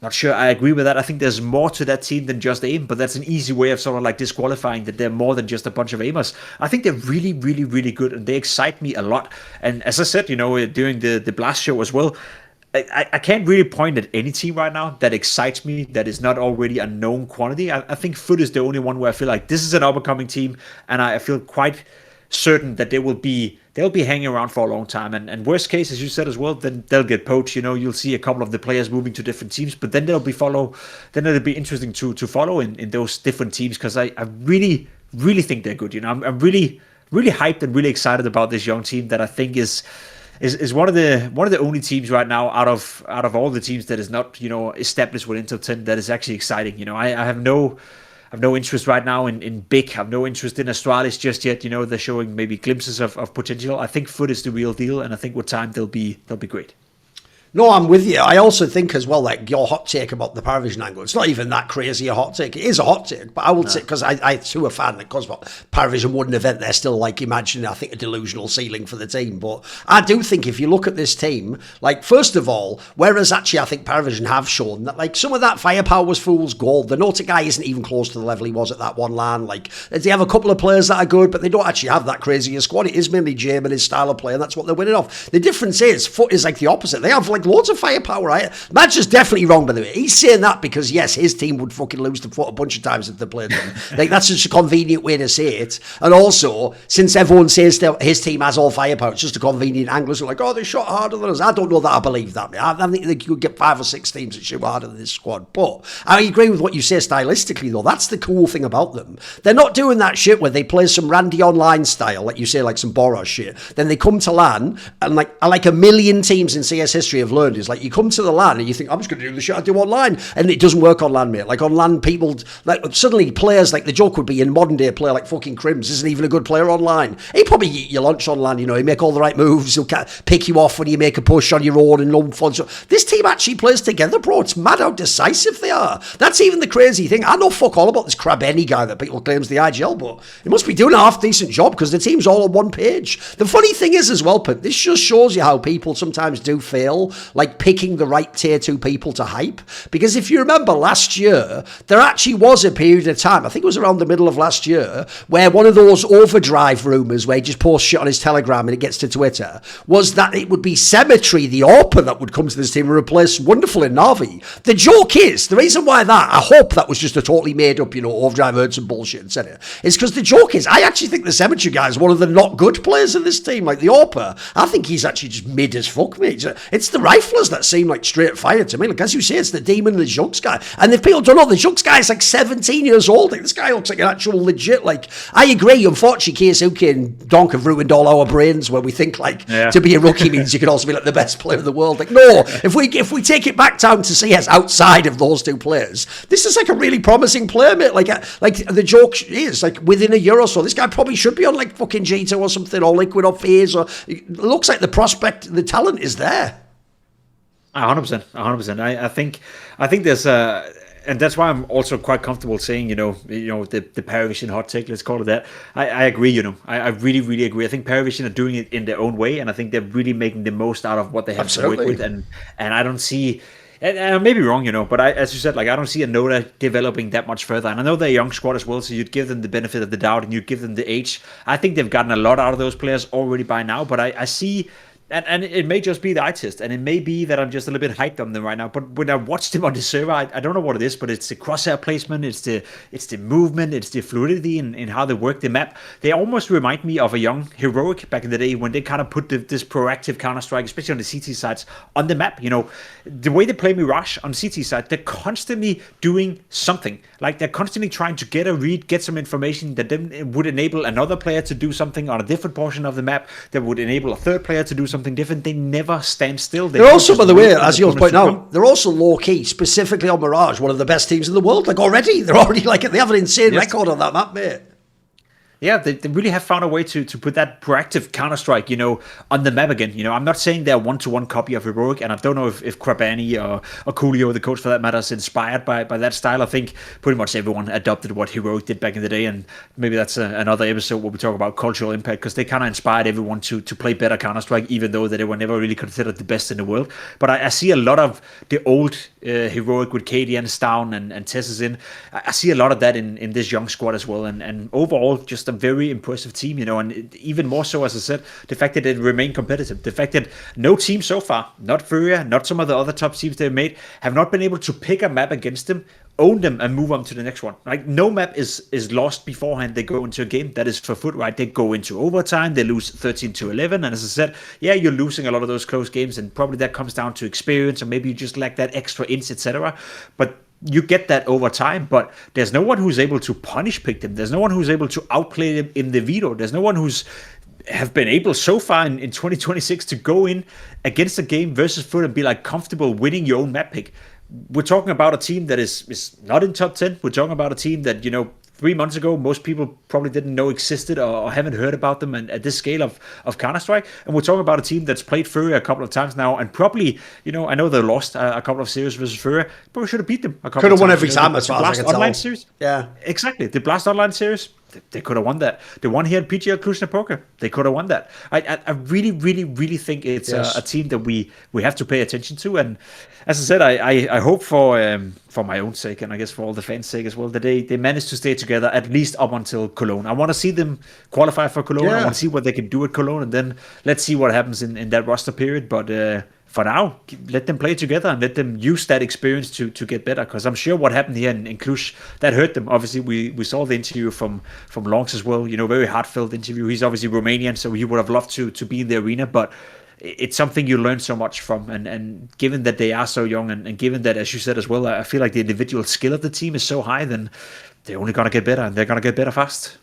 S2: Not sure I agree with that. I think there's more to that team than just aim, but that's an easy way of sort of like disqualifying that they're more than just a bunch of aimers. I think they're really, really, really good, and they excite me a lot. And as I said, during the Blast show as well, I can't really point at any team right now that excites me that is not already a known quantity. I think Foot is the only one where I feel like this is an up-and-coming team, and I feel quite certain that they'll be hanging around for a long time. And worst case, as you said as well, then they'll get poached. You'll see a couple of the players moving to different teams, but then it'll be interesting to follow in those different teams, because I really, really think they're good. I'm really, really hyped and really excited about this young team that I think is one of the only teams right now out of all the teams that is not established within top 10 that is actually exciting. I have no interest right now in Big. I have no interest in Astralis just yet. They're showing maybe glimpses of potential. I think Foot is the real deal, and I think with time they'll be great.
S1: No, I'm with you. I also think as well, like your hot take about the Paravision angle, it's not even that crazy a hot take. It is a hot take, but I would say, because I too a fan that goes, well, Paravision won an event, they're still like imagining, I think, a delusional ceiling for the team. But I do think if you look at this team, like, first of all, whereas actually I think Paravision have shown that, like, some of that firepower was fool's gold. The Nautic guy isn't even close to the level he was at that one LAN. Like, they have a couple of players that are good, but they don't actually have that crazy a squad. It is mainly Jame and his style of play, and that's what they're winning off. The difference is, Foot is like the opposite. They have like loads of firepower. Right? Madge is definitely wrong, by the way. He's saying that because, yes, his team would fucking lose to Foot a bunch of times if they played them. Like, that's just a convenient way to say it. And also, since everyone says that his team has all firepower, it's just a convenient angle. So like, oh, they shot harder than us. I don't know that I believe that. I think they could get 5 or 6 teams that shoot harder than this squad. But I agree with what you say stylistically, though. That's the cool thing about them. They're not doing that shit where they play some Randy Online style, like you say, like some Boros shit. Then they come to LAN, and like a million teams in CS history have learned is, like, you come to the LAN and you think, I'm just going to do the shit I do online, and it doesn't work on LAN, mate. Like, on LAN, people, like, suddenly players, like the joke would be in modern day player like fucking Crims isn't even a good player online. He probably eat your lunch on LAN, he make all the right moves, he'll pick you off when you make a push on your own and no fun. So this team actually plays together, bro. It's mad how decisive they are. That's even the crazy thing. I know fuck all about this Krabeni guy that people claims the IGL, but he must be doing a half decent job because the team's all on one page. The funny thing is as well, Pimp, this just shows you how people sometimes do fail like picking the right tier 2 people to hype. Because if you remember last year, there actually was a period of time, I think it was around the middle of last year, where one of those overdrive rumours where he just posts shit on his Telegram and it gets to Twitter, was that it would be Cemetery, the AWPer, that would come to this team and replace Wonderful in Na'Vi. The joke is, the reason why I hope that was just a totally made up, overdrive heard some bullshit and said it, is because the joke is, I actually think the Cemetery guy is one of the not good players in this team, like the AWPer. I think he's actually just mid as fuck, mate. It's the riflers that seem like straight fire to me. Like, as you say, it's the Demon and the Jux guy. And if people don't know, the Jux guy is like 17 years old. Like, this guy looks like an actual legit, like, I agree, unfortunately, Keisuke and Donk have ruined all our brains where we think, like, to be a rookie means you can also be like the best player in the world. Like, no, if we take it back down to CS outside of those two players, this is like a really promising player, mate. Like the joke is, like, within a year or so, this guy probably should be on like fucking G2 or something, or Liquid or FaZe, or it looks like the prospect, the talent is there.
S2: 100%. I think there's and that's why I'm also quite comfortable saying, the Paravision hot take, let's call it that. I agree, I really, really agree. I think Paravision are doing it in their own way, and I think they're really making the most out of what they have to work with, and I don't see. And I may be wrong, but as you said, like, I don't see a Noda developing that much further. And I know they're a young squad as well, so you'd give them the benefit of the doubt and you'd give them the age. I think they've gotten a lot out of those players already by now, but I see... And it may just be the eye test, and it may be that I'm just a little bit hyped on them right now. But when I watched them on the server, I don't know what it is, but it's the crosshair placement, it's the movement, it's the fluidity in how they work the map. They almost remind me of a young Heroic back in the day when they kind of put this proactive Counter-Strike, especially on the CT sides, on the map. The way they play Mirage on CT side, they're constantly doing something. Like, they're constantly trying to get a read, get some information that then would enable another player to do something on a different portion of the map, that would enable a third player to do something different. They never stand still.
S1: They're also, by the way, as you'll point out, they're also low-key, specifically on Mirage, one of the best teams in the world. Like, already, they're already, like, they have an insane record on that map, mate.
S2: Yeah, they really have found a way to put that proactive Counter-Strike, on the map again. I'm not saying they're a one-to-one copy of Heroic, and I don't know if Krabani or Coolio, the coach for that matter, is inspired by that style. I think pretty much everyone adopted what Heroic did back in the day, and maybe that's another episode where we talk about cultural impact, because they kind of inspired everyone to play better Counter-Strike, even though they were never really considered the best in the world. But I see a lot of the old Heroic with KDN, Stown, and Tessus in. I see a lot of that in this young squad as well, and overall, just a very impressive team, and even more so, as I said, the fact that they remain competitive, the fact that no team so far, not Furia, not some of the other top teams they've made, have not been able to pick a map against them, own them, and move on to the next one. Like, no map is lost beforehand they go into a game. That is for foot, right? They go into overtime, they lose 13-11, and as I said, yeah, you're losing a lot of those close games, and probably that comes down to experience, or maybe you just lack that extra inch, etc. But you get that over time, but there's no one who's able to punish pick them. There's no one who's able to outplay them in the veto. There's no one who's have been able so far in 2026 to go in against a game versus foot and be like comfortable winning your own map pick. We're talking about a team that is not in top 10. We're talking about a team that, 3 months ago, most people probably didn't know existed or haven't heard about them and at this scale of Counter-Strike. And we're talking about a team that's played Furia a couple of times now, and probably, I know they lost a couple of series versus Furia, but we should have beat them a couple of times.
S1: Could have won every time as far as I can tell.
S2: Online series?
S1: Yeah.
S2: Exactly. The Blast Online series, they could have won that. The one here at PGL Cluj-Napoca, they could have won that. I really, really, really think it's a team that we have to pay attention to. And as I said, I hope for my own sake, and I guess for all the fans' sake as well, that they manage to stay together at least up until Cologne. I want to see them qualify for Cologne. I want to see what they can do at Cologne, and then let's see what happens in that roster period. But for now, let them play together and let them use that experience to get better, because I'm sure what happened here in Cluj, that hurt them. Obviously, we saw the interview from Longs as well, very heartfelt interview. He's obviously Romanian, so he would have loved to be in the arena, but it's something you learn so much from, and given that they are so young, and given that, as you said as well, I feel like the individual skill of the team is so high, then they're only going to get better, and they're going to get better fast.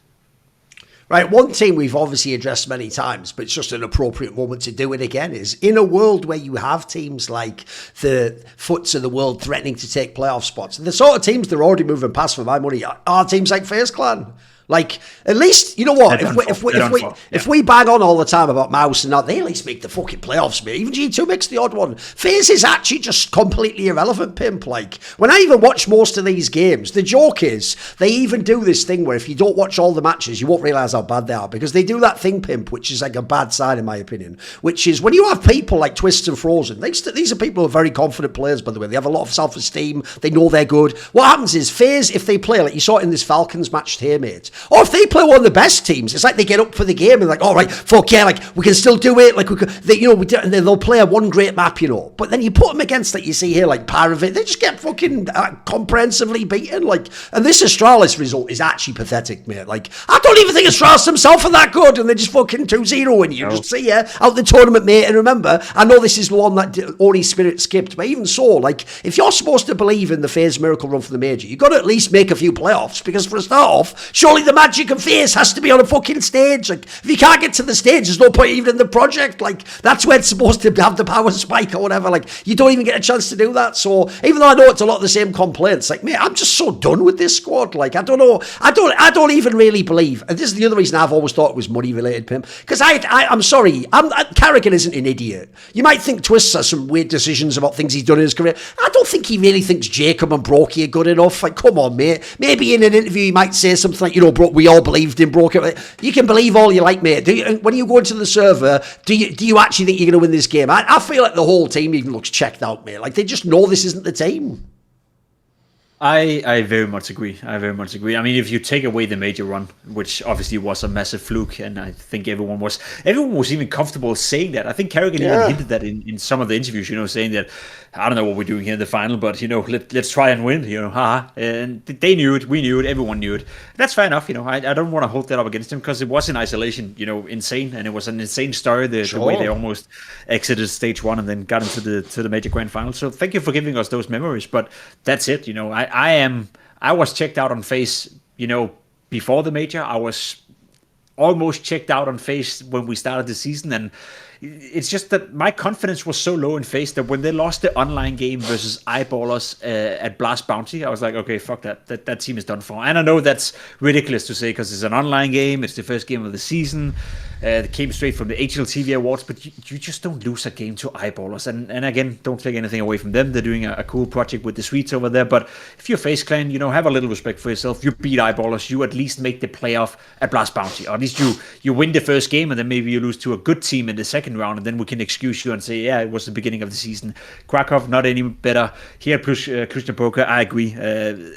S1: Right, one team we've obviously addressed many times, but it's just an appropriate moment to do it again, is in a world where you have teams like the Foots of the world threatening to take playoff spots, the sort of teams they're already moving past for my money are teams like FaZe Clan. Like, at least, you know what? If we bang on all the time about Mouse and that, they at least make the fucking playoffs, mate. Even G2 makes the odd one. FaZe is actually just completely irrelevant, Pimp. Like, when I even watch most of these games, the joke is they even do this thing where if you don't watch all the matches, you won't realise how bad they are, because they do that thing, Pimp, which is like a bad sign in my opinion, which is when you have people like Twists and Frozen, these are people who are very confident players, by the way. They have a lot of self-esteem. They know they're good. What happens is FaZe, if they play, like you saw it in this Falcons match here, mate, or if they play one of the best teams, it's like they get up for the game and like, all right, fuck yeah, like we can still do it, like we could, they, you know, and then they'll play one great map, you know. But then you put them against, like you see here, like Paravit, they just get fucking comprehensively beaten. Like, and this Astralis result is actually pathetic, mate. Like, I don't even think Astralis themselves are that good, and they just fucking 2-0 win you. No. Just see ya out the tournament, mate. And remember, I know this is the one that Ori Spirit skipped, but even so, like, if you're supposed to believe in the FaZe miracle run for the major, you've got to at least make a few playoffs, because for a start off, surely the magic of FaZe has to be on a fucking stage. Like, if you can't get to the stage, there's no point even in the project. Like, that's where it's supposed to have the power spike or whatever. Like, you don't even get a chance to do that. So even though I know it's a lot of the same complaints, like, mate, I'm just so done with this squad. Like, I don't know, I don't even really believe, and this is the other reason I've always thought it was money related, Pimp, because I'm sorry, Carrigan isn't an idiot. You might think Twists has some weird decisions about things he's done in his career. I don't think he really thinks Jacob and Brokey are good enough. Like, come on, mate. Maybe in an interview he might say something like, you know, we all believed in Brokey. You can believe all you like, mate. When you go into the server, do you actually think you're going to win this game? I feel like the whole team even looks checked out, mate. Like, they just know this isn't the team.
S2: I very much agree. I mean, if you take away the major run, which obviously was a massive fluke, and I think everyone was even comfortable saying that. I think Carrigan even hinted that in some of the interviews, you know, saying that, I don't know what we're doing here in the final, but, you know, let's try and win, you know, haha. And they knew it, we knew it, everyone knew it. That's fair enough, you know. I don't want to hold that up against him, because it was in isolation, you know, insane, and it was an insane story, the way they almost exited stage one and then got into the major grand final. So thank you for giving us those memories, but that's it, you know. I was checked out on FaZe, you know, before the major. I was almost checked out on FaZe when we started the season, and it's just that my confidence was so low in FaZe that when they lost the online game versus Eyeballers at Blast Bounty, I was like, okay, fuck that team is done for. And I know that's ridiculous to say, because it's an online game, it's the first game of the season, it came straight from the HLTV Awards, but you just don't lose a game to Eyeballers. And again, don't take anything away from them. They're doing a cool project with the Swedes over there, but if you're FaZe Clan, you know, have a little respect for yourself. You beat Eyeballers, you at least make the playoff at Blast Bounty, or at least you win the first game, and then maybe you lose to a good team in the second round, and then we can excuse you and say, yeah, it was the beginning of the season. Krakow, not any better. Here at Krishna Poker, I agree.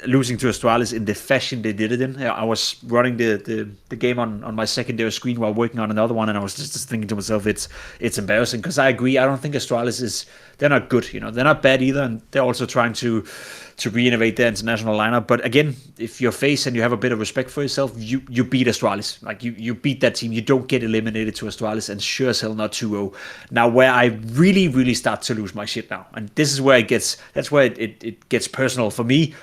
S2: Losing to Astralis in the fashion they did it in. I was running the game on my secondary screen while working on another one, and I was just thinking to myself, it's embarrassing, because I agree. I don't think Astralis they're not good, you know. They're not bad either, and they're also trying to re-innovate their international lineup. But again, if you're FaZe and you have a bit of respect for yourself, you beat Astralis. Like, you beat that team. You don't get eliminated to Astralis, and sure as hell not 2-0. Now, where I really, really start to lose my shit now, and this is where it gets personal for me.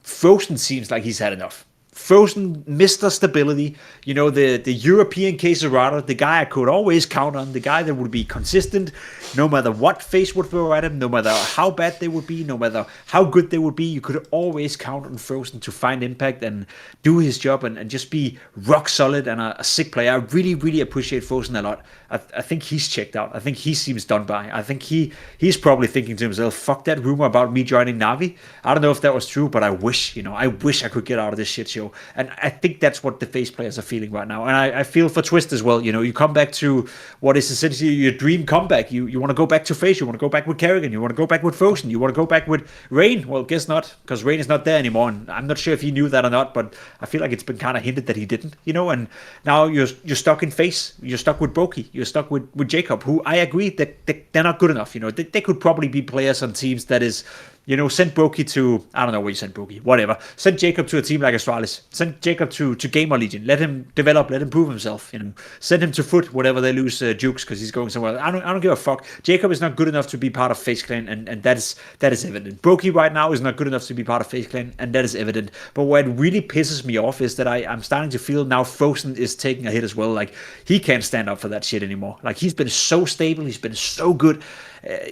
S2: Frozen seems like he's had enough. Frozen, Mr. Stability, you know, the European Caserata, the guy I could always count on, the guy that would be consistent no matter what FaZe would throw at him, no matter how bad they would be, no matter how good they would be. You could always count on Frozen to find impact and do his job and just be rock solid and a sick player. I really, really appreciate Frozen a lot. I think he's checked out. I think he seems done by. I think he's probably thinking to himself, fuck that rumor about me joining Na'Vi. I don't know if that was true, but I wish I could get out of this shit show. And I think that's what the FaZe players are feeling right now. And I feel for Twist as well. You know, you come back to what is essentially your dream comeback. You want to go back to FaZe. You want to go back with Kerrigan. You want to go back with Frozen. You want to go back with Rain. Well, guess not, because Rain is not there anymore. And I'm not sure if he knew that or not, but I feel like it's been kind of hinted that he didn't, you know. And now you're stuck in FaZe. You're stuck with Brokey. You're stuck with Jacob, who I agree that they're not good enough. You know, they could probably be players on teams that is, you know, send Brokey to, I don't know where you send Brokey, whatever. Send Jacob to a team like Astralis. Send Jacob to Gamer Legion. Let him develop, let him prove himself. You know, send him to Foot whenever they lose Jukes because he's going somewhere. I don't give a fuck. Jacob is not good enough to be part of FaZe Clan, and that is evident. Brokey right now is not good enough to be part of FaZe Clan, and that is evident. But what really pisses me off is that I'm starting to feel now Frozen is taking a hit as well. Like, he can't stand up for that shit anymore. Like, he's been so stable, he's been so good.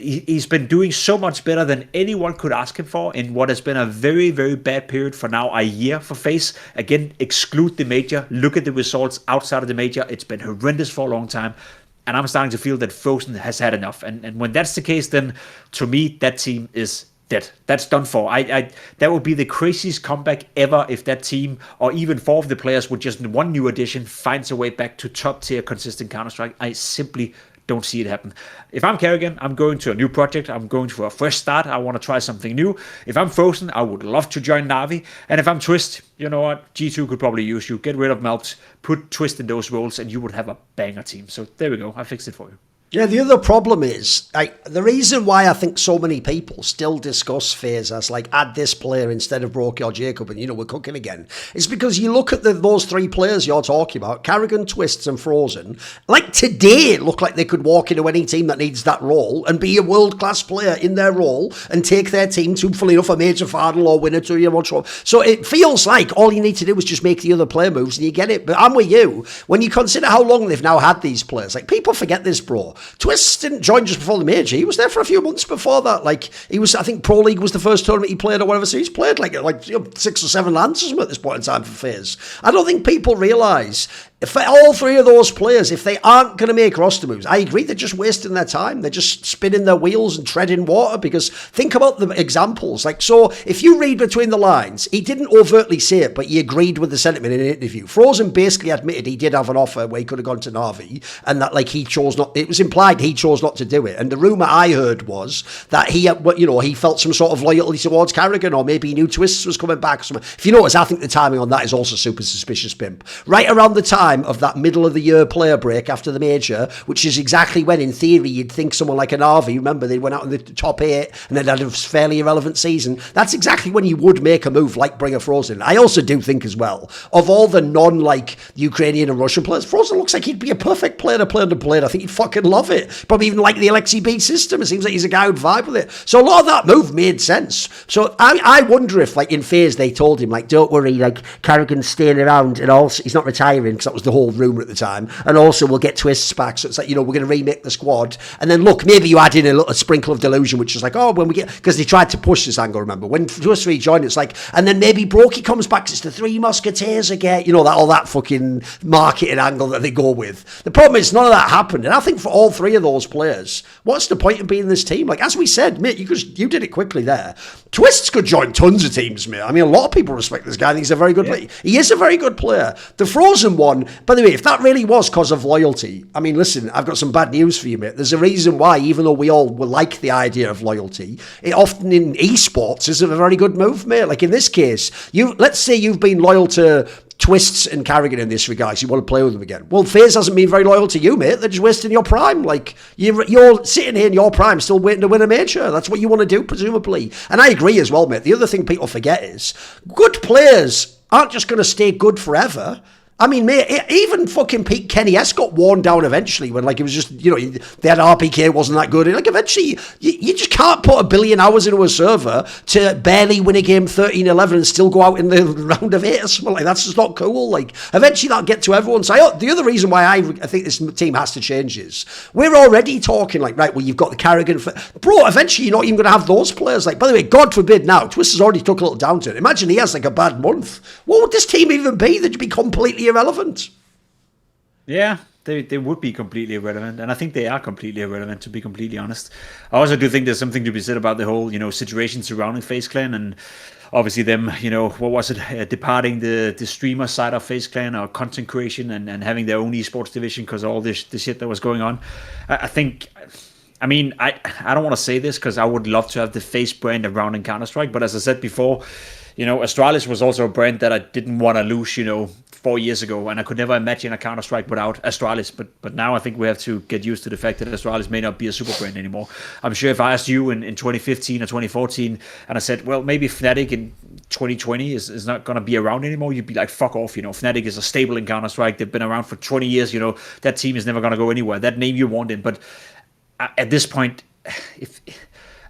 S2: He's been doing so much better than anyone could ask him for in what has been a very, very bad period for now, a year for FaZe. Again, exclude the major, look at the results outside of the major. It's been horrendous for a long time. And I'm starting to feel that Frozen has had enough. And when that's the case, then to me, that team is dead. That's done for. That would be the craziest comeback ever if that team, or even 4 of the players with just one new addition, finds a way back to top tier consistent Counter-Strike. I simply don't see it happen. If I'm Kerrigan, I'm going to a new project. I'm going for a fresh start. I want to try something new. If I'm Frozen, I would love to join Na'Vi. And if I'm Twist, you know what? G2 could probably use you. Get rid of Malps, put Twist in those roles, and you would have a banger team. So there we go. I fixed it for you.
S1: Yeah, the other problem is, the reason why I think so many people still discuss FaZe as, like, add this player instead of Brokey or Jacob and, you know, we're cooking again, is because you look at those 3 players you're talking about, Kerrigan, Twists and Frozen, like, today look like they could walk into any team that needs that role and be a world-class player in their role and take their team to, fully enough, a major final or win a 2-year-old trophy. So it feels like all you need to do is just make the other player moves and you get it. But I'm with you. When you consider how long they've now had these players, like, people forget this, bro. Twist didn't join just before the major. He was there for a few months before that. Like, he was, I think Pro League was the first tournament he played or whatever. So he's played like 6 or 7 Lancers at this point in time for FaZe. I don't think people realise, for all 3 of those players, if they aren't going to make roster moves, I agree, they're just wasting their time. They're just spinning their wheels and treading water, because think about the examples. Like, so if you read between the lines, he didn't overtly say it, but he agreed with the sentiment in an interview. Frozen basically admitted he did have an offer where he could have gone to Na'Vi, and that, like, he chose not, it was implied he chose not to do it. And the rumour I heard was that he, you know, he felt some sort of loyalty towards Kerrigan, or maybe he knew Twists was coming back. If you notice, I think the timing on that is also super suspicious, Pimp. Right around the time of that middle of the year player break after the major, which is exactly when, in theory, you'd think someone like an Na'Vi, remember, they went out in the top 8 and then had a fairly irrelevant season. That's exactly when you would make a move like bring a Frozen. I also do think as well, of all the non-like Ukrainian and Russian players, Frozen looks like he'd be a perfect player to play under Blade. I think he'd fucking love it. Probably even like the Alexi B system. It seems like he's a guy who'd vibe with it. So a lot of that move made sense. So I wonder if, like, in FaZe they told him, like, don't worry, like, Kerrigan's staying around and also he's not retiring, because that was the whole rumour at the time, and also we'll get Twists back, so it's like, you know, we're going to remake the squad, and then look, maybe you add in a little sprinkle of delusion, which is like, oh, when we get, because they tried to push this angle, remember, when Twists rejoined, it's like, and then maybe Brokey comes back, it's the 3 Musketeers again, you know, that all that fucking marketing angle that they go with. The problem is none of that happened, and I think for all 3 of those players, what's the point of being in this team? Like, as we said, mate, you did it quickly there. Twists could join tons of teams, mate. I mean, a lot of people respect this guy. I think he's a very good player. He is a very good player. The Frozen one, by the way, if that really was because of loyalty, I mean, listen, I've got some bad news for you, mate. There's a reason why, even though we all will like the idea of loyalty, it often in esports isn't a very good move, mate. Like in this case, let's say you've been loyal to Twists and Kerrigan in this regard, so you want to play with them again. Well, FaZe hasn't been very loyal to you, mate. They're just wasting your prime. Like, you're sitting here in your prime still waiting to win a major. That's what you want to do, presumably. And I agree as well, mate. The other thing people forget is good players aren't just going to stay good forever. I mean, mate, even fucking Pete Kenny S got worn down eventually when, like, it was just, you know, they had RPK, wasn't that good. And, like, eventually, you just can't put 1 billion hours into a server to barely win a game 13-11 and still go out in the round of 8 or something. Like, that's just not cool. Like, eventually that'll get to everyone. So the other reason why I think this team has to change is we're already talking, like, right, well, you've got the Kerrigan. Bro, eventually you're not even going to have those players. Like, by the way, God forbid now, Twist has already took a little downturn. Imagine he has, like, a bad month. What would this team even be? They'd be completely irrelevant.
S2: Yeah, they would be completely irrelevant, and I think they are completely irrelevant, to be completely honest. I also do think there's something to be said about the whole, you know, situation surrounding FaZe Clan, and obviously them, you know, what was it, departing the streamer side of FaZe Clan, or content creation, and having their own esports division because of all this shit that was going on. I think, I mean, I don't want to say this because I would love to have the FaZe brand around in Counter-Strike, but as I said before, you know, Astralis was also a brand that I didn't want to lose, you know, 4 years ago, and I could never imagine a Counter-Strike without Astralis, but now I think we have to get used to the fact that Astralis may not be a super brand anymore. I'm sure if I asked you in 2015 or 2014, and I said, well, maybe Fnatic in 2020 is not going to be around anymore, you'd be like, fuck off, you know, Fnatic is a stable in Counter-Strike, they've been around for 20 years, you know, that team is never going to go anywhere, that name you wanted. But at this point,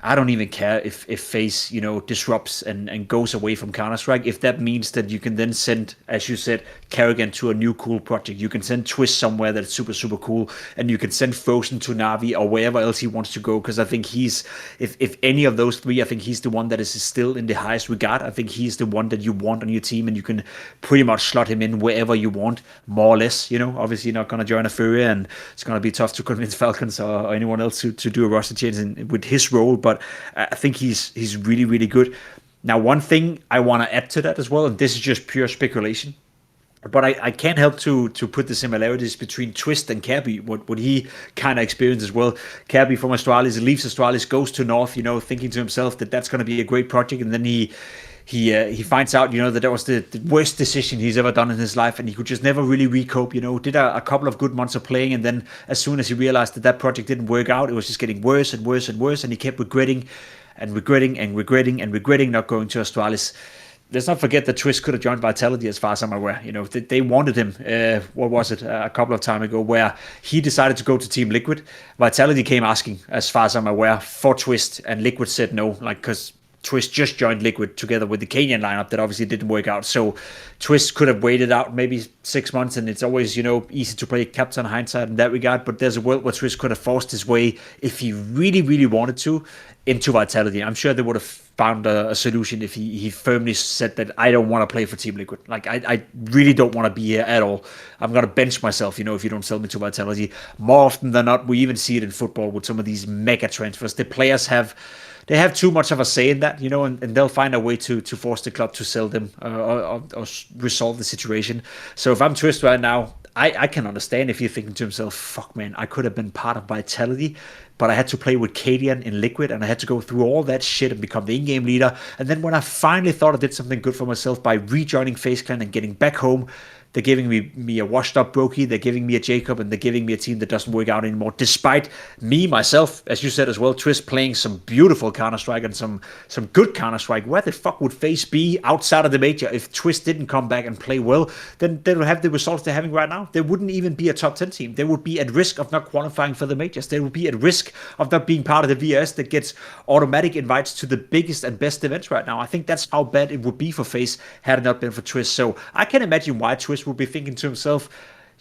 S2: I don't even care if FaZe, disrupts and goes away from Counter-Strike. If that means that you can then send, as you said, Kerrigan to a new cool project. You can send Twist somewhere that's super, super cool. And you can send Frozen to Navi or wherever else he wants to go. Because I think if any of those three, I think he's the one that is still in the highest regard. I think he's the one that you want on your team. And you can pretty much slot him in wherever you want, more or less. Obviously not going to join a Furia. And it's going to be tough to convince Falcons or anyone else to do a roster change with his role. But I think he's really, really good. Now, one thing I want to add to that as well, and this is just pure speculation, but I can't help to put the similarities between Twist and Kirby, what he kind of experienced as well. Kirby from Astralis leaves Astralis, goes to North, thinking to himself that that's going to be a great project, and then he finds out, that was the worst decision he's ever done in his life, and he could just never really recope, did a couple of good months of playing, and then as soon as he realized that project didn't work out, it was just getting worse and worse and worse, and he kept regretting not going to Astralis. Let's not forget that Twist could have joined Vitality, as far as I'm aware. They wanted him, a couple of time ago, where he decided to go to Team Liquid. Vitality came asking, as far as I'm aware, for Twist, and Liquid said no, because Twist just joined Liquid together with the Kenyan lineup that obviously didn't work out. So Twist could have waited out maybe 6 months, and it's always, easy to play captain hindsight in that regard. But there's a world where Twist could have forced his way, if he really, really wanted to, into Vitality. I'm sure they would have found a solution if he firmly said that I don't want to play for Team Liquid. Like, I really don't want to be here at all. I'm going to bench myself, if you don't sell me to Vitality. More often than not, we even see it in football with some of these mega transfers. The players have too much of a say in that, and they'll find a way to force the club to sell them or resolve the situation. So if I'm Twist right now, I can understand if you're thinking to himself, fuck man, I could have been part of Vitality, but I had to play with Cadian in Liquid, and I had to go through all that shit and become the in-game leader. And then when I finally thought I did something good for myself by rejoining FaZe Clan and getting back home, they're giving me a washed-up Brokey, they're giving me a Jacob, and they're giving me a team that doesn't work out anymore, despite me, myself, as you said as well, Twist playing some beautiful Counter-Strike and some good Counter-Strike. Where the fuck would FaZe be outside of the major if Twist didn't come back and play well? Then they would have the results they're having right now. They wouldn't even be a top 10 team. They would be at risk of not qualifying for the majors. They would be at risk of not being part of the VS that gets automatic invites to the biggest and best events right now. I think that's how bad it would be for FaZe had it not been for Twist. So I can imagine why Twist would be thinking to himself,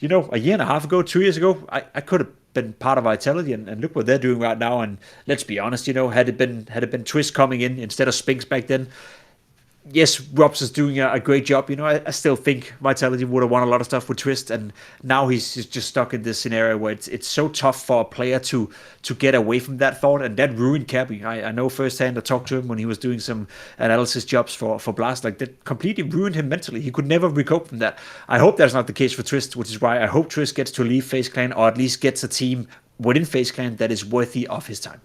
S2: a year and a half ago, 2 years ago, I could have been part of Vitality, and look what they're doing right now. And let's be honest, had it been Twist coming in instead of Spinks back then, yes, Robs is doing a great job. I still think Vitality would have won a lot of stuff with Twist, and now he's just stuck in this scenario where it's so tough for a player to get away from that thought, and that ruined Kirby. I know firsthand. I talked to him when he was doing some analysis jobs for Blast. Like, that completely ruined him mentally. He could never recope from that. I hope that's not the case for Twist, which is why I hope Twist gets to leave FaZe Clan, or at least gets a team within FaZe Clan that is worthy of his time.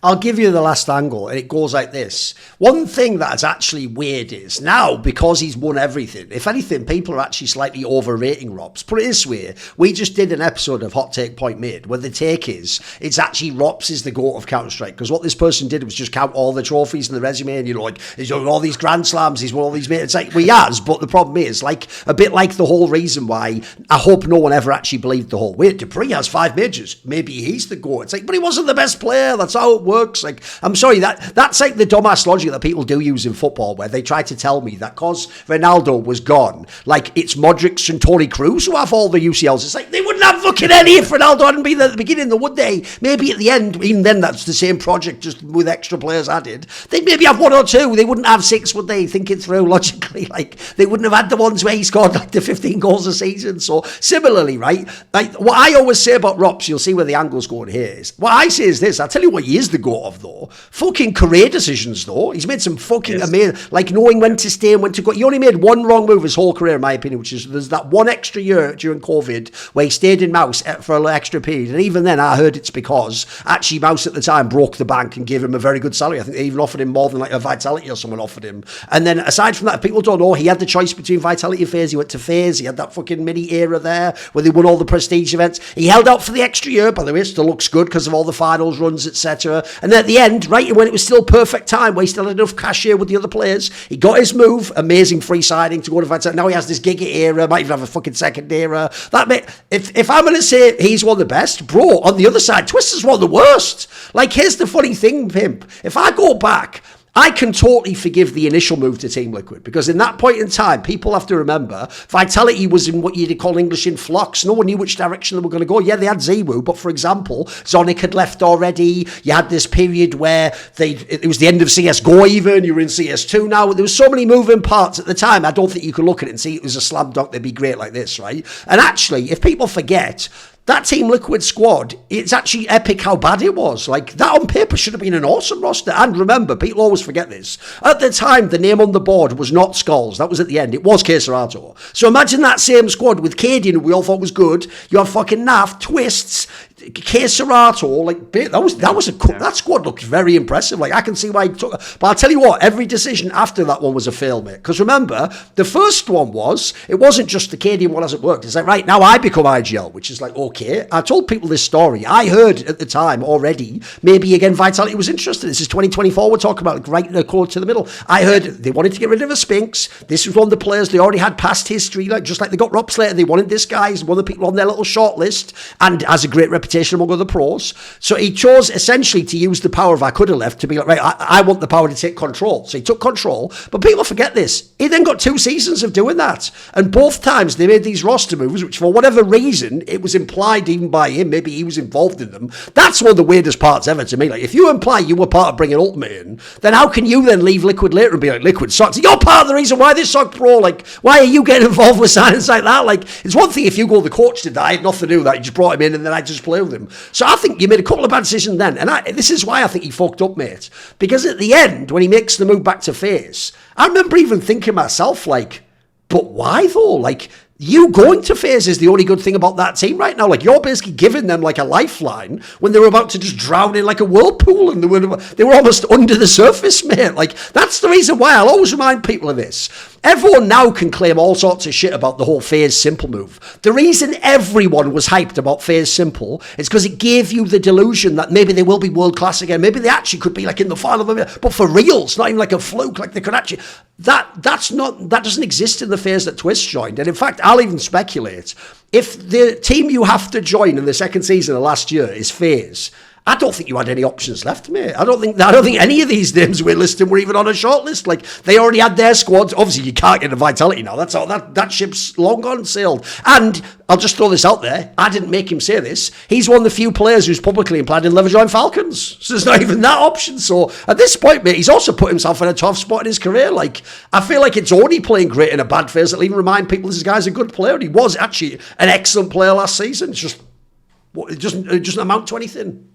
S1: I'll give you the last angle, and it goes like this. One thing that's actually weird is now, because he's won everything, if anything, people are actually slightly overrating Robs. Put it this way, we just did an episode of Hot Take Point Made where the take is, it's actually Robs is the GOAT of Counter-Strike, because what this person did was just count all the trophies in the resume, and he's done all these Grand Slams, he's won all these... It's like, well, he has, but the problem is, a bit like the whole reason why I hope no one ever actually believed the whole, wait, Dupree has 5 majors, maybe he's the GOAT. It's like, but he wasn't the best player, that's how it works. Like, I'm sorry, that's like the dumbass logic that people do use in football, where they try to tell me that because Ronaldo was gone, like, it's Modric and Toni Kroos who have all the UCLs. It's like, they wouldn't have fucking any if Ronaldo hadn't been there at the beginning, though, would they? Maybe at the end, even then, that's the same project, just with extra players added. They'd maybe have 1 or 2. They wouldn't have 6, would they? Think it through logically. Like, they wouldn't have had the ones where he scored like the 15 goals a season. So similarly, right? Like, what I always say about Robs, you'll see where the angle's going here, is what I say is this. I'll tell you what he is the GOAT of, though. Fucking career decisions, though. He's made some fucking amazing, like knowing when to stay and when to go. He only made one wrong move his whole career, in my opinion, which is there's that one extra year during COVID where he stayed in Mouse for an extra period. And even then, I heard it's because actually Mouse at the time broke the bank and gave him a very good salary. I think they even offered him more than like a Vitality or someone offered him. And then aside from that, people don't know, he had the choice between Vitality and FaZe. He went to FaZe. He had that fucking mini era there where they won all the prestige events. He held out for the extra year, by the way. It still looks good because of all the finals runs, etc. And then at the end, right when it was still perfect time, where he still had enough cash here with the other players, he got his move, amazing free signing to go to Vitality. Now he has this Giga era, might even have a fucking second era. If I'm going to say he's one of the best, bro, on the other side, Twister's one of the worst. Like, here's the funny thing, Pimp. If I go back, I can totally forgive the initial move to Team Liquid, because in that point in time, people have to remember, Vitality was in what you'd call English in flux. No one knew which direction they were going to go. Yeah, they had Zewu, but for example, Zonic had left already. You had this period where it was the end of CSGO even. You were in CS2 now. There was so many moving parts at the time. I don't think you could look at it and see it was a slam dunk. They'd be great like this, right? And actually, if people forget, that Team Liquid squad, it's actually epic how bad it was. Like, that on paper should have been an awesome roster. And remember, people always forget this. At the time, the name on the board was not Skulls. That was at the end. It was Keserato. So imagine that same squad with Cadian, who we all thought was good. You have fucking Naft, Twists, Keserato. Like, that squad looked very impressive. Like, I can see why he took it. But I'll tell you what, every decision after that one was a fail, mate. Because remember, the first one it wasn't just the Cadian one hasn't worked. It's like, right, now I become IGL, which is like, okay. I told people this story. I heard at the time already, maybe again Vitality was interested. This is 2024 we're talking about, like right close to the middle. I heard they wanted to get rid of a Spinks. This was one of the players they already had past history, like just like they got Rob Slater. They wanted this guy. He's one of the people on their little short list and has a great reputation among other pros. So he chose essentially to use the power of I could have left to be like, right, I want the power to take control. So he took control. But people forget this. He then got 2 seasons of doing that. And both times they made these roster moves, which for whatever reason, it was implied even by him, maybe he was involved in them. That's one of the weirdest parts ever to me. Like, if you imply you were part of bringing Ultimate in, then how can you then leave Liquid later and be like, Liquid sucks? You're part of the reason why this sucked, bro. Like, why are you getting involved with signings like that? Like, it's one thing if you go, the coach did that, I had nothing to do with that, you just brought him in and then I just play with him. So I think you made a couple of bad decisions then, and this is why I think he fucked up, mate. Because at the end, when he makes the move back to FaZe, I remember even thinking myself, like, but why though? Like, you going to FaZe is the only good thing about that team right now. Like, you're basically giving them like a lifeline when they were about to just drown in like a whirlpool and they were almost under the surface, mate. Like, that's the reason why I'll always remind people of this. Everyone now can claim all sorts of shit about the whole FaZe Simple move. The reason everyone was hyped about FaZe Simple is because it gave you the delusion that maybe they will be world class again. Maybe they actually could be like in the final, but for real, it's not even like a fluke. Like, they could actually. That doesn't exist in the FaZe that Twist joined. And in fact, I'll even speculate, if the team you have to join in the second season of last year is FaZe, I don't think you had any options left, mate. I don't think any of these names we're listing were even on a short list. Like, they already had their squads. Obviously, you can't get a Vitality now. That's all. That ship's long gone sailed. And I'll just throw this out there. I didn't make him say this. He's one of the few players who's publicly implied he'll never join Falcons. So there's not even that option. So at this point, mate, he's also put himself in a tough spot in his career. Like, I feel like it's only playing great in a bad phase that'll even remind people this guy's a good player. He was actually an excellent player last season. It doesn't amount to anything.